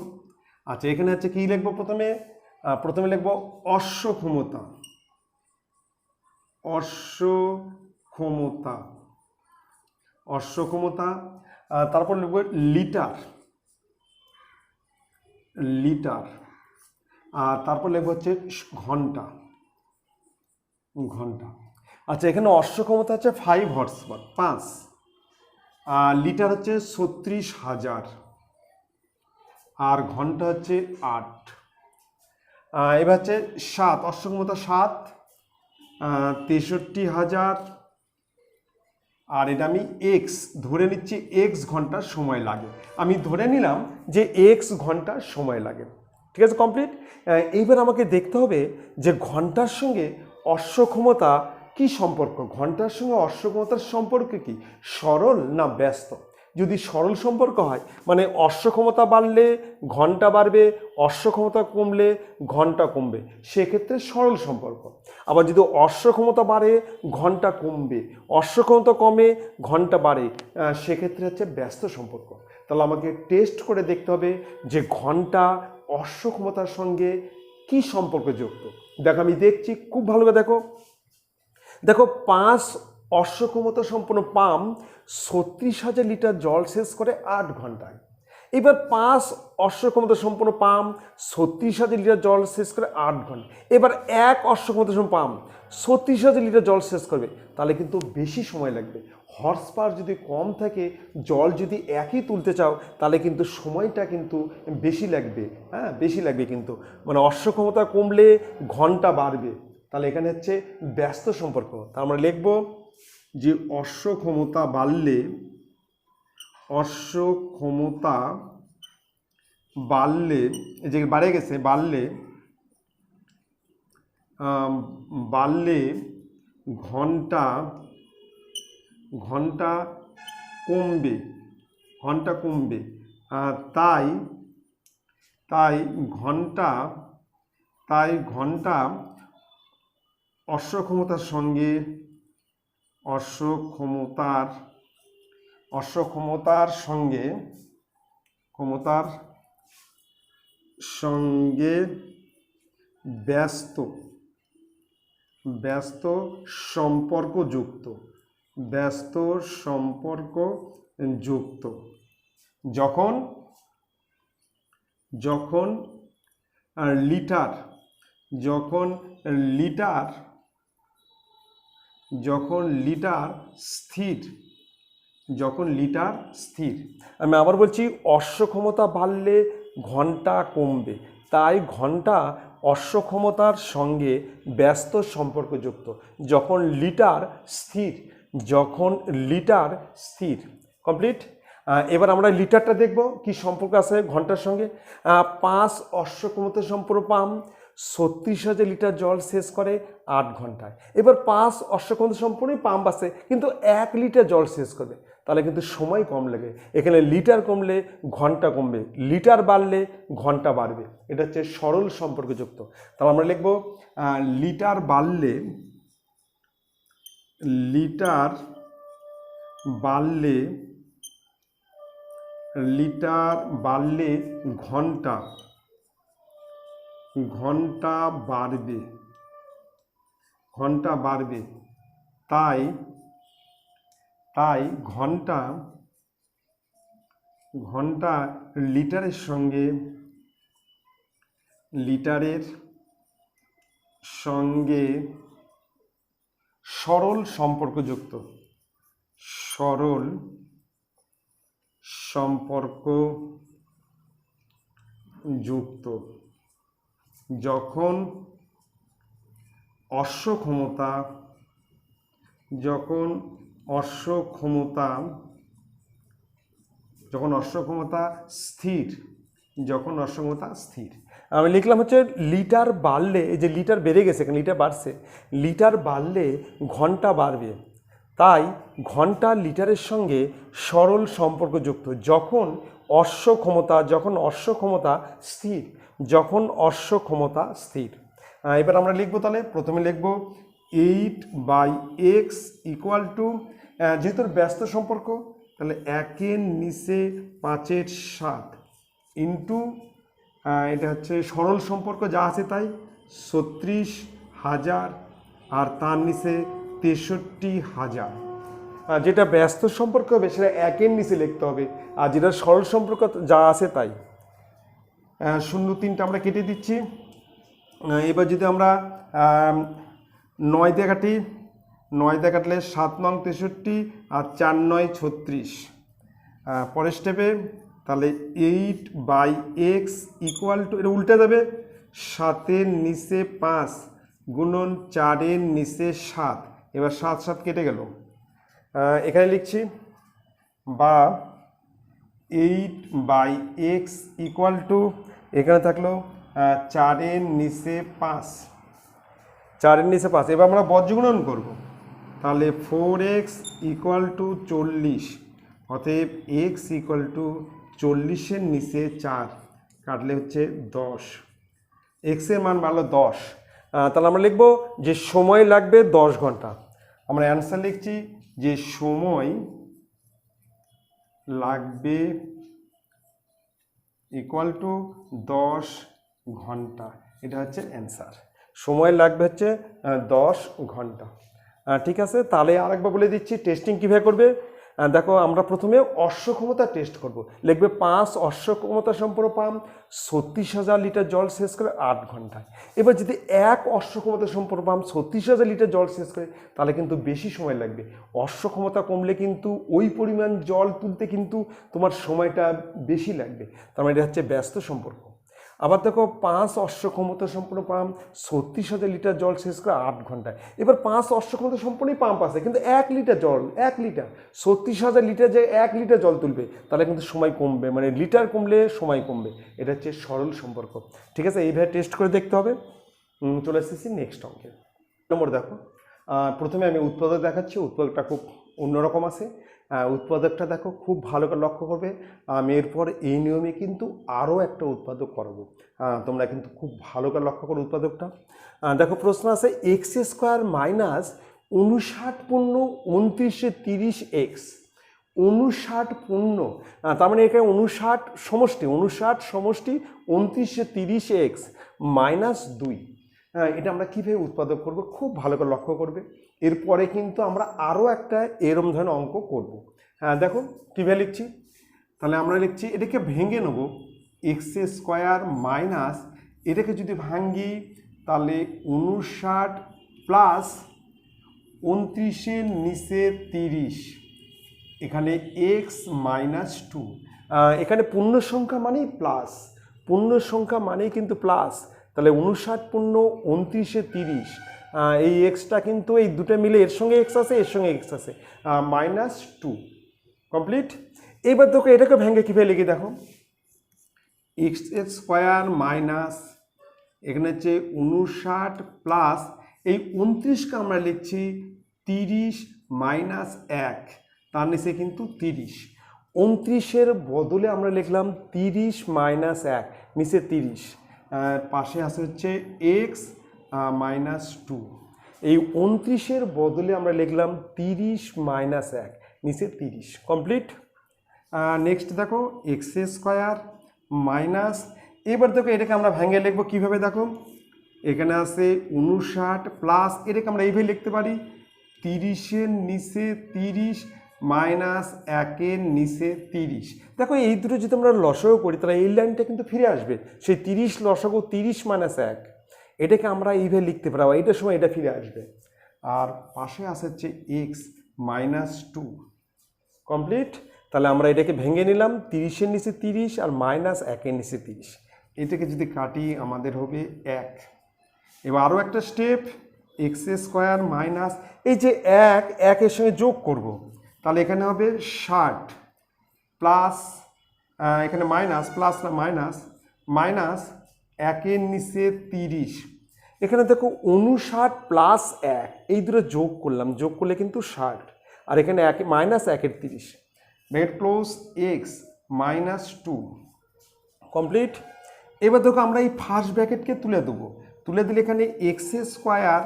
আচ্ছা, এখানে হচ্ছে কি লিখবো? প্রথমে লিখব অশ্বক্ষমতা, তারপর লিখব লিটার, আর তারপর লিখব হচ্ছে ঘন্টা। আচ্ছা, এখানে অশ্বক্ষমতা হচ্ছে 5 হর্স পাওয়ার 5, লিটার হচ্ছে 36,000, আর ঘন্টা হচ্ছে 8। এবার হচ্ছে 7 অশ্বক্ষমতা 7, 63,000, আর এটা আমি এক্স ধরে নিচ্ছি, এক্স ঘন্টা সময় লাগে। আমি ধরে নিলাম যে এক্স ঘন্টা সময় লাগে। ঠিক আছে, কমপ্লিট। এইবার আমাকে দেখতে হবে যে ঘন্টার সঙ্গে অশ্বক্ষমতা কি সম্পর্ক, ঘন্টার সঙ্গে অশ্বক্ষমতার সম্পর্ক কি, সরল না ব্যস্ত? যদি সরল সম্পর্ক হয় মানে অশ্ব ক্ষমতা বাড়লে ঘন্টা বাড়বে, অশ্ব ক্ষমতা কমলে ঘন্টা কমবে, সেক্ষেত্রে সরল সম্পর্ক। আবার যদি অশ্ব ক্ষমতা বাড়ে ঘন্টা কমবে, অশ্ব ক্ষমতা কমে ঘন্টা বাড়ে, সেক্ষেত্রে হচ্ছে ব্যস্ত সম্পর্ক। তাহলে আমাকে টেস্ট করে দেখতে হবে যে ঘন্টা অশ্ব ক্ষমতার সঙ্গে কি সম্পর্ক যুক্ত। দেখো আমি দেখছি, খুব ভালো করে দেখো। দেখো 5 অশ্ব ক্ষমতা সম্পন্ন পাম্প 36,000 লিটার জল শেষ করে 8 ঘন্টায়। এবার 5 অশ্ব ক্ষমতা সম্পন্ন পাম্প 36,000 লিটার জল শেষ করে 8 ঘন্টা। এবার 1 অশ্ব ক্ষমতা সম্পন্ন পাম্প 36,000 লিটার জল শেষ করবে, তাহলে কিন্তু বেশি সময় লাগবে। হর্স পাওয়ার যদি কম থাকে, জল যদি একই তুলতে চাও, তাহলে কিন্তু সময়টা কিন্তু বেশি লাগবে। হ্যাঁ, বেশি লাগবে কিন্তু, মানে অশ্ব ক্ষমতা কমলে ঘন্টা বাড়বে। তাহলে এখানে হচ্ছে ব্যস্ত সম্পর্ক। তা আমরা লিখব যে অশ্ব ক্ষমতা বাড়লে, অশ্ব ক্ষমতা বাড়লে, যে বাড়ে গেছে, বাড়লে বাড়লে ঘন্টা ঘন্টা কমবে, ঘন্টা কমবে। তাই তাই ঘন্টা তাই ঘন্টা অশ্ব ক্ষমতার সঙ্গে ক্ষমতার সঙ্গে ব্যস্ত সম্পর্কযুক্ত, ব্যস্ত সম্পর্কযুক্ত। যখন লিটার স্থির। আমি আবার বলছি, অশ্ব ক্ষমতা বাড়লে ঘন্টা কমবে, তাই ঘন্টা অশ্ব ক্ষমতার সঙ্গে ব্যস্ত সম্পর্কযুক্ত যখন লিটার স্থির। কমপ্লিট। এবার আমরা লিটারটা দেখব কি সম্পর্ক আছে ঘন্টার সঙ্গে। 5 অশ্ব ক্ষমতা সম্পন্ন পাম্প 36,000 লিটার জল শেষ করে 8 ঘন্টায়। এবার 5 অশ্ব ক্ষমতা সম্পন্ন পাম্প আছে, কিন্তু 1 লিটার জল শেষ করবে, তাহলে কিন্তু সময় কম লাগে। এখানে লিটার কমলে ঘন্টা কমবে, লিটার বাড়লে ঘন্টা বাড়বে। এটা হচ্ছে সরল সম্পর্কযুক্ত। তাহলে আমরা লিখব লিটার বাড়লে ঘন্টা বাড়বে। তাই ঘন্টা লিটারের সঙ্গে সরল সম্পর্কযুক্ত, যখন অশ্ব ক্ষমতা স্থির। আমি লিখলাম হচ্ছে লিটার বাড়লে, এই যে লিটার বেড়ে গেছে, এখানে লিটার বাড়ছে, লিটার বাড়লে ঘন্টা বাড়বে, তাই ঘন্টা লিটারের সঙ্গে সরল সম্পর্কযুক্ত যখন অশ্ব ক্ষমতা স্থির। এবার আমরা লিখবো, তাহলে প্রথমে লিখব 8/x ইকুয়াল টু, যেহেতু ব্যস্ত সম্পর্ক, তাহলে 1-এর নিচে 5-এর 7 ইন্টু, এটা হচ্ছে সরল সম্পর্ক যা আছে তাই, 36,000 আর তার নিচে 63,000। যেটা ব্যস্ত সম্পর্ক হবে সেটা 1-এর নিচে লিখতে হবে, আর যেটা সরল সম্পর্ক যা আছে তাই। 0-3টা আমরা কেটে দিচ্ছি। এবার যদি আমরা 9 দিয়ে কাটি, 9 দিয়ে কাটলে 7 নং 63 আর 4 9 36। পরের স্টেপে তাহলে 8/x ইকুয়াল টু, এটা উল্টে যাবে, 7-এর নিচে 5 গুণন 4-এর নিচে 7। এবার 7 7 কেটে গেল। এখানে লিখছি বা 8/x ইকুয়াল টু, এখানে থাকলো 4-এর নিচে 5, 4-এর নিচে 5। এবার আমরা বজ্রগুণন করব, তাহলে 4x ইকুয়াল টু 40 অতএব এক্স ইকুয়াল টু 40-এর নিচে 4 কাটলে হচ্ছে 10, এক্সের মান বাড়লো 10। তাহলে আমরা লিখব যে সময় লাগবে 10 ঘন্টা। আমরা অ্যান্সার লিখছি যে সময় লাগবে ইকুয়াল টু 10 ঘন্টা। এটা হচ্ছে অ্যান্সার, সময় লাগবে হচ্ছে 10 ঘন্টা। ঠিক আছে, তাহলে আরেকবার বলে দিচ্ছি টেস্টিং কীভাবে করবে। দেখো, আমরা প্রথমে অশ্বক্ষমতা টেস্ট করব। লিখবে 5 অশ্বক্ষমতা সম্পন্ন পাম্প 36,000 লিটার জল শেষ করে 8 ঘন্টায়। এবার যদি 1 অশ্বক্ষমতা সম্পন্ন পাম্প 36,000 লিটার জল শেষ করে, তাহলে কিন্তু বেশি সময় লাগবে। অশ্বক্ষমতা কমলে কিন্তু ওই পরিমাণ জল তুলতে কিন্তু তোমার সময়টা বেশি লাগবে। তার মানে এটা হচ্ছে ব্যস্ত সম্পর্ক। আবার দেখো, 5 অশ্বক্ষমতা সম্পন্ন পাম্প 36,000 লিটার জল শেষ করে 8 ঘন্টায়। এবার 5 অশ্বক্ষমতা সম্পন্নই পাম্প আছে, কিন্তু 1 লিটার জল, 1 লিটার 36,000 লিটার যে 1 লিটার জল তুলবে, তাহলে কিন্তু সময় কমবে, মানে লিটার কমলে সময় কমবে। এটা হচ্ছে সরল সম্পর্ক। ঠিক আছে, এইভাবে টেস্ট করে দেখতে হবে। চলে এসেছি নেক্সট অঙ্কে। নম্বর দেখো, প্রথমে আমি উৎপাদক দেখাচ্ছি। উৎপাদকটা খুব অন্যরকম আছে। উৎপাদকটা দেখো, খুব ভালো করে লক্ষ্য করবে। আমি এরপর এই নিয়মে কিন্তু আরও একটা উৎপাদক করাবো। তোমরা কিন্তু খুব ভালো করে লক্ষ্য করো উৎপাদকটা। দেখো, প্রশ্ন আছে এক্স স্কোয়ার মাইনাস 59 পূর্ণ 2930 এক্স। 59 পূর্ণ, তার মানে এখানে 59 সমষ্টি, 59 সমষ্টি 2930 এক্স মাইনাস 2। এটা আমরা কীভাবে উৎপাদক করব, খুব ভালো করে লক্ষ্য করবে। এরপরে কিন্তু আমরা আরও একটা এরম ধরনের অঙ্ক করব। দেখো কীভাবে লিখছি। তাহলে আমরা লিখছি, এটাকে ভেঙে নেব। এক্স স্কোয়ার মাইনাস, এটাকে যদি ভাঙি তাহলে 59 প্লাস 29-এর নিচে 30, এখানে এক্স মাইনাস 2। এখানে পূর্ণ সংখ্যা মানেই প্লাস, পূর্ণ সংখ্যা মানেই কিন্তু প্লাস। তাহলে 59 পূর্ণ 29-এ 30, এই এক্সটা কিন্তু এই দুটো মিলে এর সঙ্গে এক্স আছে, এর সঙ্গে এক্স আছে, মাইনাস 2 কমপ্লিট। এবার দেখো, এটাকে ভেঙে কীভাবে লিখি দেখো। এক্স স্কোয়ার মাইনাস, এখানে হচ্ছে 59 প্লাস এই 29কে আমরা লিখছি 30 মাইনাস 1, তার নিচে কিন্তু 30। 29-এর বদলে আমরা লিখলাম 30 মাইনাস 1, নিচে 30, পাশে আছে হচ্ছে এক্স মাইনাস 2। এই 29-এর বদলে আমরা লিখলাম 30 মাইনাস 1, নিচে 30 কমপ্লিট। নেক্সট দেখো, এক্স স্কোয়ার মাইনাস, এবার দেখো এটাকে আমরা ভেঙে লিখবো কীভাবে। দেখো, এখানে আছে 59 প্লাস, এটাকে আমরা এইভাবে লিখতে পারি 30-এর নিচে 30 মাইনাস 1-এর নিচে 30। দেখো, এই দুটো যদি আমরা লসাগু করি, তাহলে এই লাইনটা কিন্তু ফিরে আসবে, সেই 30 লসাগু 30 মাইনাস 1, এটাকে আমরা এইভাবে লিখতে পারবো। এইটার সময় এটা ফিরে আসবে। আর পাশে আসে হচ্ছে এক্স মাইনাস 2 কমপ্লিট। তাহলে আমরা এটাকে ভেঙে নিলাম, 30-এর নিচে 30 আর মাইনাস 1-এর নিচে 30, এটাকে যদি কাটি আমাদের হবে 1। এবার আরও একটা স্টেপ, এক্স স্কোয়ার মাইনাস, এই যে 1-এর সঙ্গে যোগ করব, তাহলে এখানে হবে 60 প্লাস, এখানে মাইনাস, প্লাস না মাইনাস, মাইনাস 1-এর নিচে 30। এখানে দেখো 59 প্লাস 1, এই দুটো যোগ করলাম, যোগ করলে কিন্তু 60, আর এখানে মাইনাস 1-এর 30, bracket close, X minus 2 complete. এবার দেখো, আমরা এই ফার্স্ট ব্র্যাকেটকে তুলে দেবো, তুলে দিলে এখানে এক্স স্কোয়ার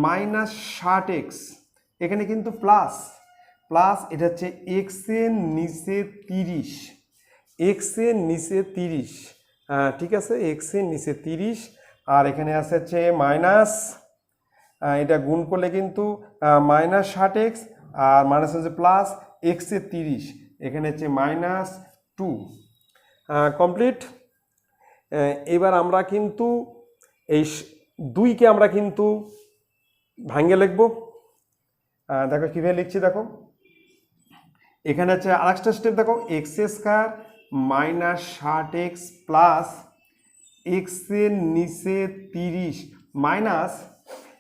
মাইনাস 60x, এখানে কিন্তু প্লাস প্লাস, এটা হচ্ছে এক্সের নিচে 30, এক্সের নিচে 30, ঠিক আছে, এক্সের নিচে 30, আর এখানে আছে হচ্ছে মাইনাস, এটা গুণ করলে কিন্তু মাইনাস 60x, আর মাইনাস হচ্ছে প্লাস এক্সের 30, এখানে হচ্ছে মাইনাস 2 কমপ্লিট। এবার আমরা কিন্তু এই 2কে আমরা কিন্তু ভাঙে লিখব। দেখো কীভাবে লিখছি, দেখো এখানে হচ্ছে আরেকটা স্টেপ, দেখো x square minus 60x plus এক্সের নিচে 30 মাইনাস,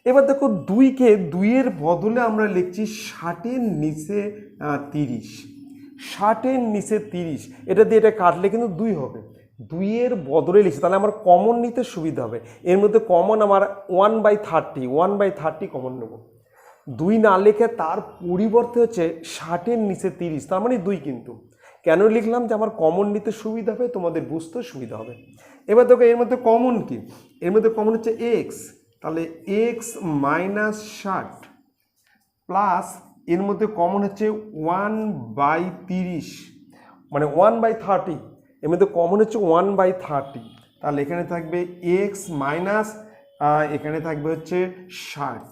এবার দেখো 2কে 2-এর বদলে আমরা লিখছি 60-এর নিচে 30, 60-এর নিচে 30, এটা দিয়ে এটা কাটলে কিন্তু 2 হবে, 2-এর বদলে লিখছি, তাহলে আমার কমন নিতে সুবিধা হবে। এর মধ্যে কমন আমার 1/30 কমন নেব, 2 না লিখে তার পরিবর্তে হচ্ছে 60-এর নিচে 30, তার মানে 2 কিন্তু কেন লিখলাম যে আমার কমন নিতে সুবিধা হবে, তোমাদের বুঝতেও সুবিধা হবে। এবার দেখো এর মধ্যে কমন কি, এর মধ্যে কমন হচ্ছে এক্স, তাহলে এক্স মাইনাস 60 প্লাস এর মধ্যে কমন হচ্ছে 1/30 মানে 1/30, এর মধ্যে কমন হচ্ছে 1/30, তাহলে এখানে থাকবে এক্স মাইনাস এখানে থাকবে হচ্ছে 60,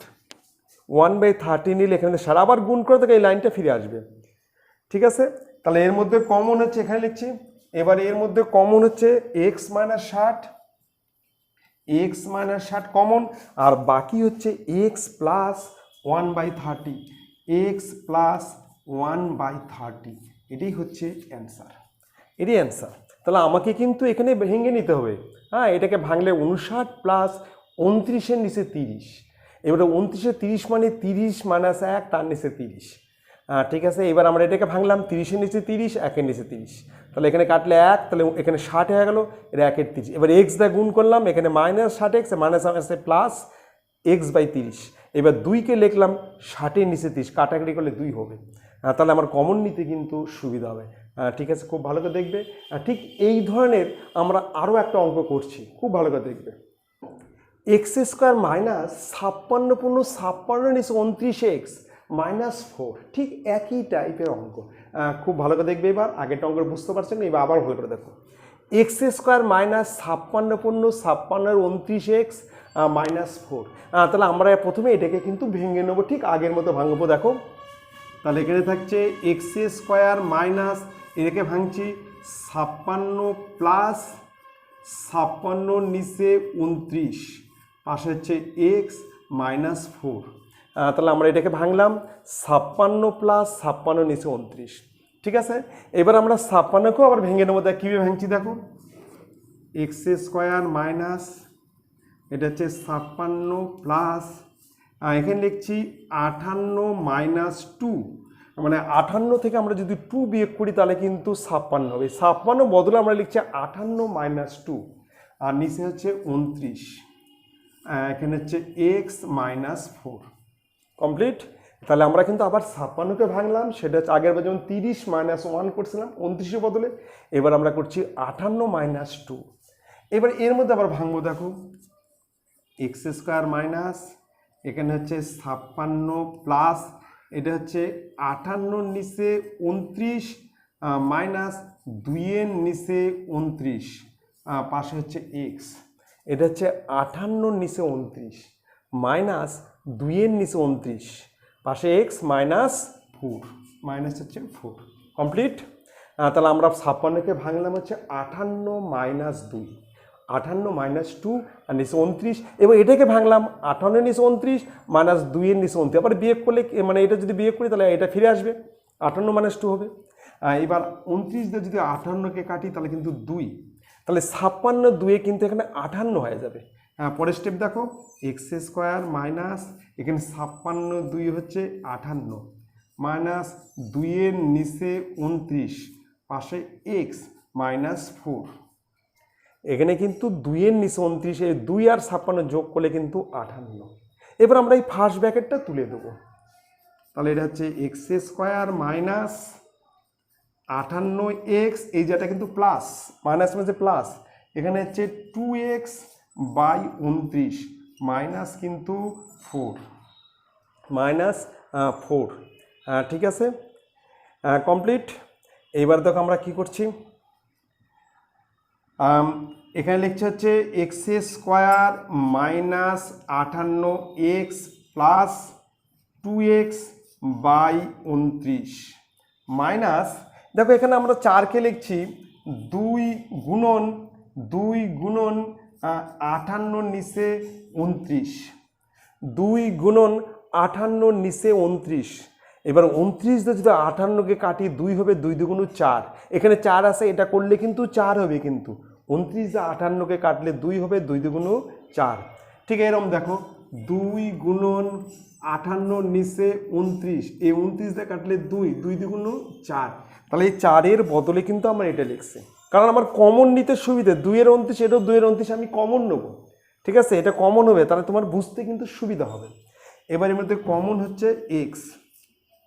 1/30 নিলে এখানে 60 আবার গুণ করে থেকে এই লাইনটা ফিরে আসবে। ঠিক আছে, তাহলে এর মধ্যে কমন হচ্ছে এখানে লিখছি, এবার এর মধ্যে কমন হচ্ছে এক্স মাইনাস 60 কমন, আর বাকি হচ্ছে এক্স প্লাস 1/30, এক্স প্লাস 1/30, এটাই হচ্ছে অ্যান্সার, এটাই অ্যান্সার। তাহলে আমাকে কিন্তু এখানে ভেঙে নিতে হবে, হ্যাঁ, এটাকে ভাঙলে 59 প্লাস 29-এর নিচে 30, এবারে 29-এ 30 মানে 30 মাইনাস 1 তার নিচে 30, ঠিক আছে। এবার আমরা এটাকে ভাঙলাম 30-এর নিচে 30, 1-এর নিচে 30, তাহলে এখানে কাটলে 1, তাহলে এখানে 60 হয়ে গেল, এটা 1-এর 30, এবার এক্স দিয়ে গুণ করলাম, এখানে মাইনাস 60x মাইনাস আছে প্লাস x/30, এবার 2কে লিখলাম 60-এর নিচে 30, কাটাকাটি করলে 2 হবে, তাহলে আমার কমন নিতে কিন্তু সুবিধা হবে। ঠিক আছে, খুব ভালো করে দেখবে। ঠিক এই ধরনের আমরা আরও একটা অঙ্ক করছি, খুব ভালো করে দেখবে। x² মাইনাস 56 নিচে 29x মাইনাস 4, ঠিক একই টাইপের অঙ্ক, খুব ভালো করে দেখবে। এবার আগেরটা অঙ্ক বুঝতে পারছেন, এবার আবার ভালো করে দেখো। x² মাইনাস 56 29x মাইনাস 4, তাহলে আমরা প্রথমে এটাকে কিন্তু ভেঙে নেবো, ঠিক আগের মতো ভাঙবো। দেখো তাহলে এখানে থাকছে x² মাইনাস, এটাকে ভাঙছি 56 প্লাস 56 নিচে 29, পাশে হচ্ছে এক্স মাইনাস 4, তাহলে আমরা এটাকে ভাঙলাম 56 প্লাস 56 নিচে 29, ঠিক আছে। এবার আমরা 56কেও আবার ভেঙে নেবো, দেখ কীভাবে ভাঙছি, দেখো x² মাইনাস এটা হচ্ছে 56 প্লাস এখানে লিখছি 58 মাইনাস 2, মানে 58 থেকে আমরা যদি 2 বিয়োগ করি তাহলে কিন্তু 56 হবে, 56 বদলে আমরা লিখছি 58 মাইনাস 2, আর নিচে হচ্ছে 29, এখানে হচ্ছে এক্স মাইনাস 4, কমপ্লিট। তাহলে আমরা কিন্তু আবার 56কে ভাঙলাম, সেটা হচ্ছে আগের বার যেমন 30 মাইনাস 1 করছিলাম 29-এর বদলে, এবার আমরা করছি 58 মাইনাস 2। এবার এর মধ্যে আবার ভাঙবো, দেখো x² মাইনাস এখানে হচ্ছে 56 প্লাস এটা হচ্ছে 58 নিচে 29 মাইনাস 2-এর নিচে 29, পাশে হচ্ছে এক্স, এটা হচ্ছে 58 নিচে 29 মাইনাস 2-এর নিচে 29, পাশে এক্স মাইনাস 4, মাইনাস হচ্ছে 4, কমপ্লিট। তাহলে আমরা 56কে ভাঙলাম হচ্ছে 58 মাইনাস 2, 58 মাইনাস 2 আর নিচে 29, এবং এটাকে ভাঙলাম 58 নিচে 29 মাইনাস 2-এর নিচে 29, আবার বিয়োগ করলে মানে এটা যদি বিয়োগ করি তাহলে এটা ফিরে আসবে, 58 মাইনাস 2 হবে। এবার 29 দিয়ে যদি 58কে কাটি তাহলে কিন্তু 2, তাহলে 56 2-এ কিন্তু এখানে 58 হয়ে যাবে। পরের স্টেপ দেখো x² মাইনাস এখানে 56 2 হচ্ছে 58 মাইনাস 2-এর নিচে 29, পাশে এক্স মাইনাস 4, এখানে কিন্তু 2-এর নিচে 29, এই 2 আর 56 যোগ করলে কিন্তু 58। এবার আমরা এই ফার্স্ট ব্র্যাকেটটা তুলে দেবো, তাহলে এটা হচ্ছে x² মাইনাস 58x, এই যেটা কিন্তু প্লাস মাইনাস মাঝে প্লাস, এখানে হচ্ছে 2x/29 মাইনাস কিন্তু 4, মাইনাস 4, ঠিক আছে, কমপ্লিট। এইবার দেখো আমরা কি করছি, এখানে লিখছে হচ্ছে x² minus 58x plus 2x/29 minus, দেখো এখানে আমরা 4কে লিখছি 2 গুণন 58 নিচে 29, 2 গুণন 58 নিচে 29, এবার 29 দিয়ে যদি 58কে কাটি 2 হবে, 2 দুগুণ 4, এখানে 4 আছে, এটা করলে কিন্তু 4 হবে, কিন্তু 29 দিয়ে 58কে কাটলে 2 হবে, 2 দুগুণ 4, ঠিক এরকম দেখো 2 গুণন 58 নিচে 29, এই 29 দিয়ে কাটলে 2, 2 দুগুণ 4, তাহলে এই 4-এর বদলে কিন্তু আমরা এটা লিখছি, কারণ আমার কমন নিতে সুবিধে, 2-এর 29 এটাও 2-এর 29 আমি কমন নেব, ঠিক আছে, এটা কমন হবে, তাহলে তোমার বুঝতে কিন্তু সুবিধা হবে। এবার এর মধ্যে কমন হচ্ছে এক্স,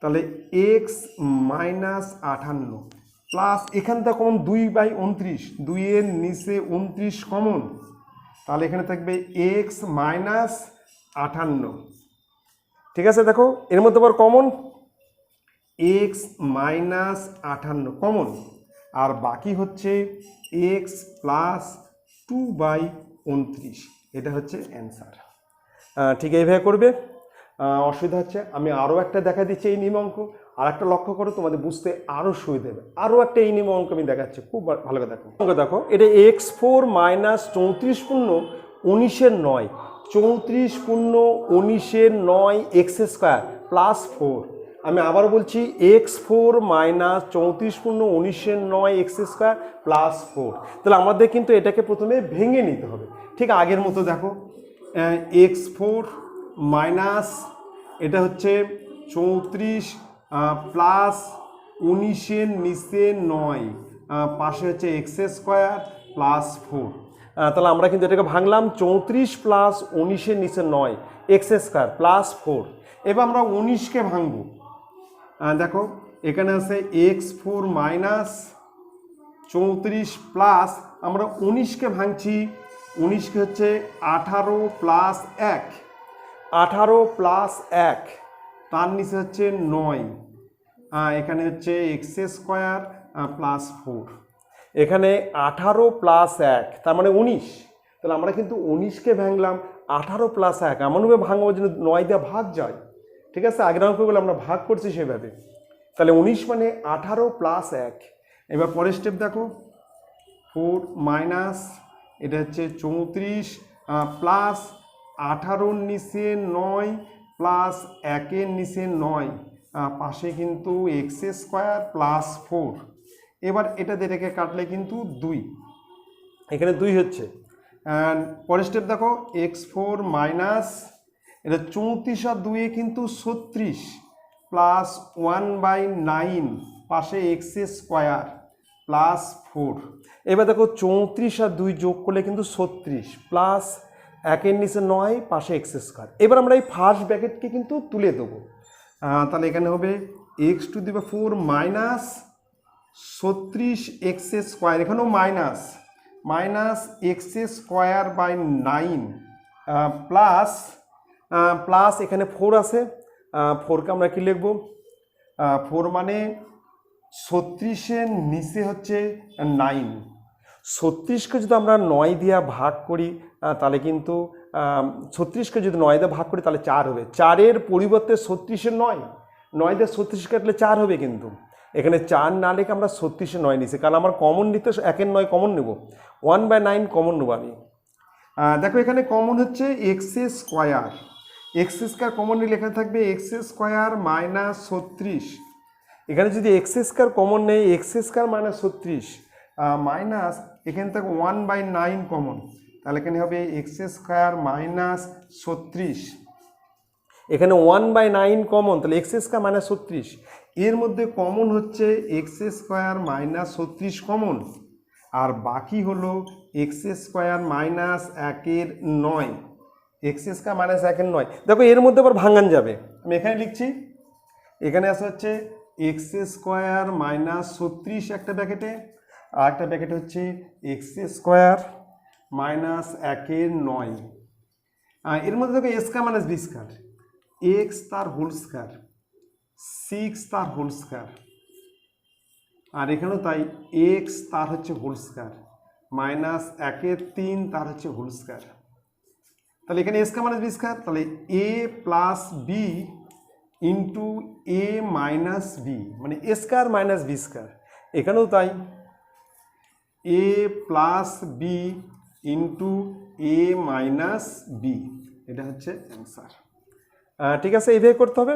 তাহলে এক্স মাইনাস 58 প্লাস এখান থেকে কমন 2/29, 2-এর নিচে 29 কমন, তাহলে এখানে থাকবে এক্স মাইনাস 58। ঠিক আছে, দেখো এর মধ্যে আবার কমন এক্স মাইনাস 58 কমন, আর বাকি হচ্ছে এক্স প্লাস 2/29, এটা হচ্ছে অ্যান্সার। ঠিক এইভাবে করবে। অসুবিধা হচ্ছে আমি আরও একটা দেখা দিচ্ছি এই নিয়ম অঙ্ক, আর একটা লক্ষ্য করো, তোমাদের বুঝতে আরও সুবিধা হবে। আরও একটা এই নিয়ম অঙ্ক আমি দেখাচ্ছি, খুব ভালো করে দেখো। অঙ্ক দেখো, এটা x4 minus 34×19 34×19 x square plus 4। আমি আবার বলছি x4 minus 34×19 x square plus 4। তাহলে আমাদের কিন্তু এটাকে প্রথমে ভেঙে নিতে হবে, ঠিক আগের মতো। দেখো x4 মাইনাস এটা হচ্ছে 34 প্লাস 19-এর নিচে 9, পাশে হচ্ছে এক্স স্কোয়ার প্লাস 4। তাহলে আমরা কিন্তু এটাকে ভাঙলাম 34 প্লাস 19-এর নিচে 9 এক্স স্কোয়ার প্লাস 4। এবার আমরা 19কে ভাঙবো। দেখো এখানে আছে x4 মাইনাস 34 প্লাস আমরা 19কে ভাঙছি, 19কে হচ্ছে 18 প্লাস 1, 18 প্লাস 1, তার নিচে হচ্ছে 9, এখানে হচ্ছে এক্স স্কোয়ার প্লাস 4। এখানে 18 প্লাস 1 তার মানে 19। তাহলে আমরা কিন্তু 19কে ভাঙলাম 18 প্লাস 1, এমনভাবে ভাঙবো যেন 9 দিয়ে ভাগ যায়। ঠিক আছে, আগের অঙ্কগুলো আমরা ভাগ করছি সেভাবে। তাহলে 19 মানে 18 প্লাস 1। এবার পরের স্টেপ দেখো, 4 মাইনাস এটা হচ্ছে 34 প্লাস 18-র নিচে 9 প্লাস 1-এর নিচে 9, পাশে কিন্তু এক্স স্কোয়ার প্লাস 4। এবার এটা এটাকে কাটলে কিন্তু 2, এখানে 2 হচ্ছে। পরের স্টেপ দেখো x4 মাইনাস এটা 34 আর 2-এ কিন্তু 36 প্লাস 1/9 পাশে এক্স স্কোয়ার প্লাস 4। এবার দেখো 34 আর 2 যোগ করলে কিন্তু 36 প্লাস 1-এর নিচে 9 পাশে এক্স স্কোয়ার। এবার আমরা এই ফার্স্ট ব্র্যাকেটকে কিন্তু তুলে দেবো। তাহলে এখানে হবে x⁴ মাইনাস 36 এক্স স্কোয়ার, এখানেও minus minus x square by 9 plus plus এখানে 4 আছে, 4কে আমরা কি লিখব, 4 মানে 36-এর নিচে হচ্ছে 9। 36কে যদি আমরা 9 দিয়ে ভাগ করি তাহলে কিন্তু 36কে যদি 9 দিয়ে ভাগ করি তাহলে 4 হবে। 4-এর পরিবর্তে 36-এর 9 দিয়ে 36 কাটলে 4 হবে, কিন্তু এখানে 4 না লিখে আমরা 36-এ 9 নিছি, কারণ আমার কমন নিতে 1-এর 9 কমন নেব, 1/9 কমন নেব আমি। দেখো এখানে কমন হচ্ছে X square, x square common নিলে এখানে থাকবে এক্স স্কোয়ার মাইনাস 36। এখানে যদি এক্স স্কোয়ার কমন নেই, এক্স স্কোয়ার মাইনাস 36 মাইনাস এখানে থেকে 1/9 কমন, তাহলে এখানে হবে এক্স স্কোয়ার মাইনাস 36। এখানে 1/9 কমন, তাহলে এক্স স্কোয়ার মাইনাস 36। এর মধ্যে কমন হচ্ছে এক্স স্কোয়ার মাইনাস 36 কমন, আর বাকি হলো এক্স স্কোয়ার মাইনাস 1-এর 9, এক্স স্কোয়ার মাইনাস 1-এর 9। দেখো এর মধ্যে আবার ভাঙান যাবে, আমি এখানে লিখছি, এখানে আসা হচ্ছে এক্স স্কোয়ার মাইনাস 36 একটা ব্র্যাকেটে, আর একটা ব্র্যাকেটে হচ্ছে এক্স স্কোয়ার মাইনাস 1-এর 9। এর মধ্যে দেখো A square minus B square, X তার হোল স্কোয়ার 6 তার হোল স্কোয়ার, আর এখানেও তাই এক্স তার হচ্ছে হোল স্কোয়ার মাইনাস 1-এর 3 তার হচ্ছে হোল স্কোয়ার। তাহলে এখানে a square minus B square, তাহলে এ plus b into a minus b, মানে a square minus B square. এখানেও তাই a plus b into a minus b, এটা হচ্ছে অ্যান্সার। ঠিক আছে, এইভাবে করতে হবে।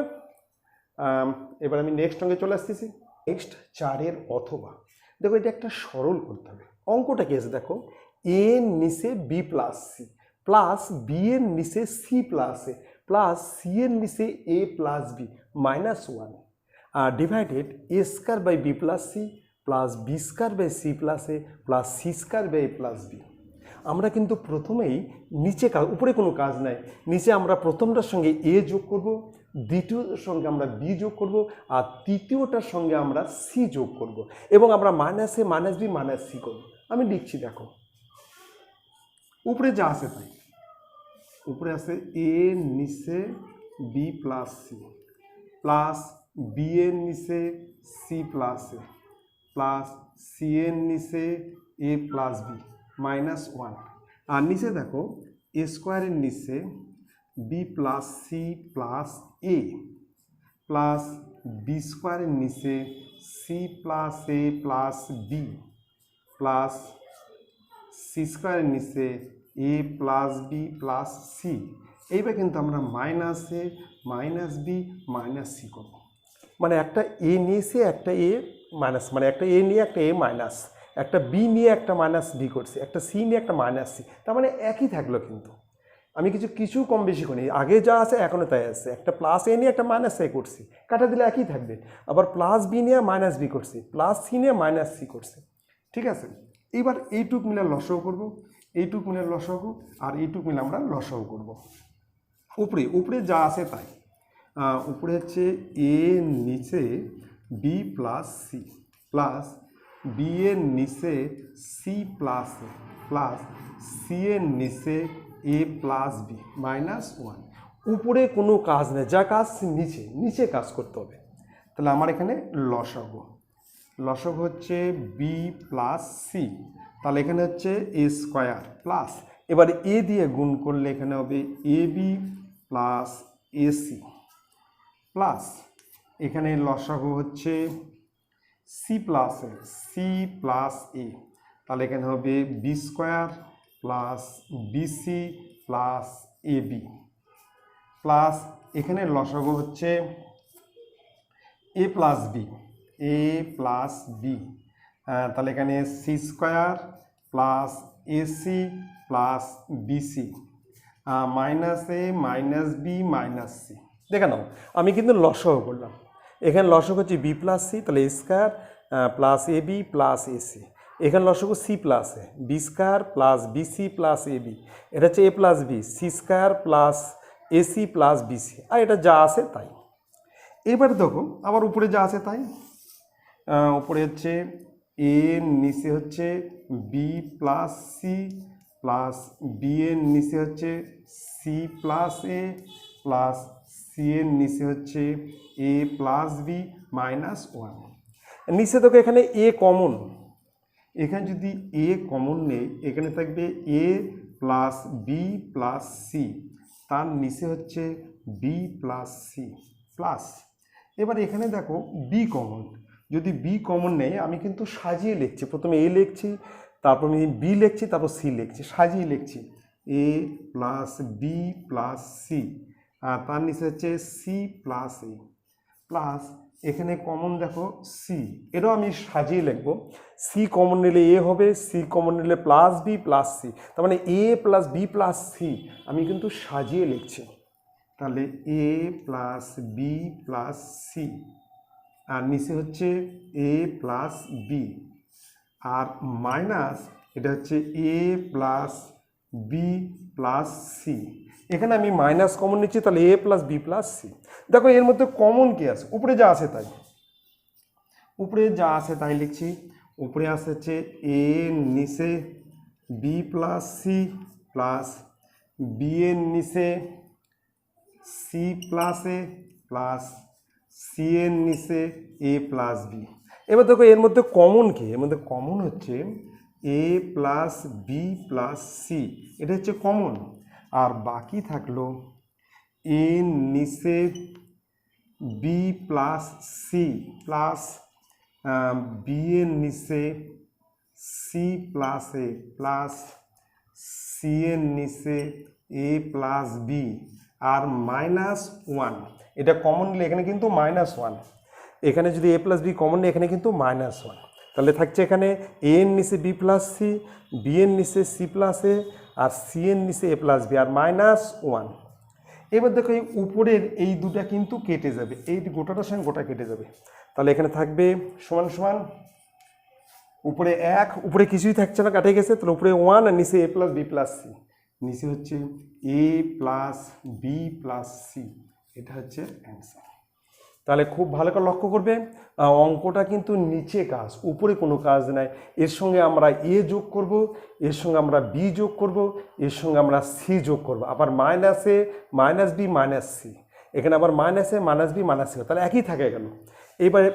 এবার আমি নেক্সট অঙ্কে চলে আসতেছি। নেক্সট 4-এর অথবা, দেখো এটা একটা সরল করতে হবে। অঙ্কটা কি আছে দেখো, এ এর নিচে B plus C plus B এর নিচে সি প্লাস এ প্লাস সি এর নিচে এ plus B minus 1 divided A square by B plus C plus B square by C plus A plus C square by A plus B. আমরা কিন্তু প্রথমেই নিচে কাজ, উপরে কোনো কাজ নাই, নিচে আমরা প্রথমটার সঙ্গে এ যোগ করব, দ্বিতীয়টার সঙ্গে আমরা বি যোগ করব, আর তৃতীয়টার সঙ্গে আমরা সি যোগ করব, এবং আমরা মাইনাস এ মাইনাস বি মাইনাস সি করব। আমি লিখছি, দেখো উপরে যা আছে তাই, উপরে আছে এ নিচে B plus C, plus B এর নিচে সি প্লাস এ, প্লাস সি এর নিচে এ প্লাস বি মাইনাস 1, আর নিচে দেখো এ স্কোয়ারের নিচে বি প্লাস সি প্লাস এ, প্লাস বি স্কোয়ারের নিচে সি প্লাস এ প্লাস বি, প্লাস সি স্কোয়ারের নিচে এ প্লাস বি প্লাস সি। এইবার কিন্তু আমরা মাইনাস এ মাইনাস বি মাইনাস সি করব, মানে একটা এ নিয়েছে একটা এ মাইনাস, মানে একটা এ নিয়ে একটা এ মাইনাস, একটা বি নিয়ে একটা মাইনাস বি করছি, একটা সি নিয়ে একটা মাইনাস সি, তার মানে একই থাকলো। কিন্তু আমি কিছু কম বেশি করি, আগে যা আছে এখনও তাই আছে। একটা প্লাস এ নিয়ে একটা মাইনাস এ করছি, কাটা দিলে একই থাকবে। আবার প্লাস বি নিয়ে মাইনাস বি করছি, প্লাস সি নিয়ে মাইনাস সি করছি, ঠিক আছে। এবার এইটুক মিলে লসাগু করব, এইটুক মিলে লসাগু, আর এইটুক মিলে আমরা লসাগু করব। উপরে যা আছে তাই, উপরে হচ্ছে এ নিচে B plus C, plus B এর নিচে সি প্লাস এ, প্লাস সি এর নিচে এ প্লাস বি মাইনাস 1। উপরে কোনো কাজ নেই, যা কাজ নিচে কাজ করতে হবে। তাহলে আমার এখানে লসাগু হচ্ছে বি প্লাস সি, তাহলে এখানে হচ্ছে এ স্কোয়ার, প্লাস এবার এ দিয়ে গুণ করলে এখানে হবে A B plus AC, plus এখানে লসাগু হচ্ছে সি প্লাস এ, তাহলে এখানে হবে B square plus BC plus A B, plus এখানে লসাগু হচ্ছে এ প্লাস বি, তাহলে এখানে C square plus AC plus BC minus এ মাইনাস বি মাইনাস সি। দেখে নাও আমি কিন্তু লসাগু করলাম, এখানে লসাগু হচ্ছে বি প্লাস সি, তাহলে A square plus A B plus AC, এখানে লসাগু C plus A, B square plus BC plus A B, এটা হচ্ছে এ plus B, C square plus AC plus BC, আর এটা যা আছে তাই। এবার দেখো আবার উপরে যা আছে তাই, উপরে হচ্ছে এ নিচে হচ্ছে b plus C, plus B এর নিচে হচ্ছে সি প্লাস এ, প্লাস সি এর নিচে হচ্ছে এ প্লাস বি মাইনাস 1। নিচে দেখো এখানে এ কমন, এখানে যদি এ কমন নেই এখানে থাকবে এ প্লাস বি প্লাস সি, তার নিচে হচ্ছে বি প্লাস সি, প্লাস এবার এখানে দেখো বি কমন, যদি বি কমন নেই আমি কিন্তু সাজিয়ে লিখছি, প্রথমে এ লিখছি, তারপর আমি বি লিখছি, তারপর সি লিখছি, সাজিয়ে লিখছি এ প্লাস বি প্লাস সি, আর তার নিচে হচ্ছে সি প্লাস এ, প্লাস এখানে কমন দেখো সি, এটাও আমি সাজিয়ে লিখবো, সি কমন নিলে এ হবে, সি কমন নিলে প্লাস বি প্লাস সি, তার মানে এ প্লাস বি প্লাস সি আমি কিন্তু সাজিয়ে লিখছি। তাহলে এ প্লাস বি প্লাস সি, আর নিচে হচ্ছে এ প্লাস বি, আর মাইনাস এটা হচ্ছে এ প্লাস বি প্লাস সি, এখানে আমি মাইনাস কমন নিচ্ছি, তাহলে এ প্লাস বি প্লাস সি। দেখো এর মধ্যে কমন কি আছে, উপরে যা আছে তাই লিখছি। উপরে আসে হচ্ছে এ নিচে B plus C, plus B এর নিচে সি প্লাস এ, প্লাস সি এর নিচে এ প্লাস বি। এবার দেখো এর মধ্যে কমন কি, এর মধ্যে কমন হচ্ছে এ প্লাস বি প্লাস সি, এটা হচ্ছে কমন, আর বাকি থাকলো এ নিচে B plus C, plus B এর নিচে সি প্লাস এ, প্লাস সি এর নিচে এ প্লাস বি, আর মাইনাস 1, এটা কমন নিলে এখানে কিন্তু মাইনাস 1, এখানে যদি এ প্লাস বি কমন নিলে এখানে কিন্তু মাইনাস 1, তাহলে থাকছে এখানে এ এর নিচে বি প্লাস সি, বি এর নিচে সি প্লাস এ, আর সি এর নিচে এ প্লাস বি, আর মাইনাস 1। এবার দেখো এই উপরের এই দুটা কিন্তু কেটে যাবে, এই গোটাটার সঙ্গে গোটা কেটে যাবে, তাহলে এখানে থাকবে সমান সমান উপরে 1, উপরে কিছুই থাকছে না, কাটে গেছে, তাহলে উপরে 1 আর নিচে a plus B plus C, নিচে হচ্ছে a plus B plus C, এটা হচ্ছে অ্যান্সার। তাহলে খুব ভালো করে লক্ষ্য করবে, অঙ্কটা কিন্তু নিচে কাজ, উপরে কোনো কাজ নাই। এর সঙ্গে আমরা এ যোগ করব, এর সঙ্গে আমরা বি যোগ করব, এর সঙ্গে আমরা সি যোগ করব, আবার মাইনাসে মাইনাস বি মাইনাস সি, এখানে আবার মাইনাসে মাইনাস বি মাইনাস সি, তাহলে একই থাকে গেল। এবারে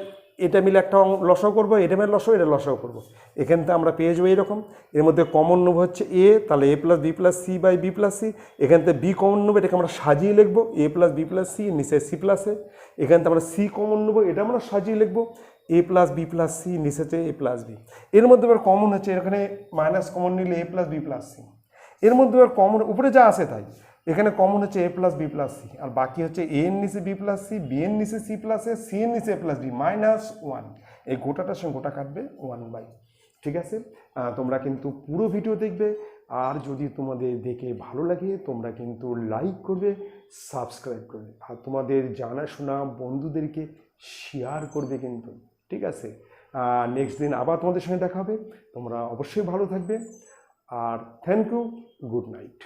এটা মিলে একটা লসাও করবো, এটা মিলে লসাও, এটা লসাও করবো, এখান থেকে আমরা পেয়ে যাবো এরকম। এর মধ্যে কমন নেবো হচ্ছে এ, তাহলে এ plus B plus C by B plus C, এখান থেকে বি কমন নেবো, এটাকে আমরা সাজিয়ে লিখবো A plus B plus C, নিচে সি প্লাস এ, এখান থেকে আমরা সি কমন নেবো, এটা আমরা সাজিয়ে লিখবো A plus B plus C, নিচেতে এ প্লাস বি। এর মধ্যে এবার কমন হচ্ছে, এখানে মাইনাস কমন নিলে এ প্লাস বি প্লাস সি, এর মধ্যে এবার কমন উপরে যা আছে তাই, এখানে কমন হচ্ছে এ প্লাস বি প্লাস সি, আর বাকি হচ্ছে এ এর নিচে বি প্লাস সি, বি এর নিচে সি প্লাস এ, সি এর নিচে এ প্লাস বি মাইনাস 1, এই গোটাটার সঙ্গে গোটা কাটবে 1/। ঠিক আছে, তোমরা কিন্তু পুরো ভিডিও দেখবে, আর যদি তোমাদের দেখে ভালো লাগে তোমরা কিন্তু লাইক করবে, সাবস্ক্রাইব করবে, আর তোমাদের জানাশোনা বন্ধুদেরকে শেয়ার করবে কিন্তু। ঠিক আছে, নেক্সট দিন আবার তোমাদের সঙ্গে দেখা হবে, তোমরা অবশ্যই ভালো থাকবে, আর থ্যাংক ইউ, গুড নাইট।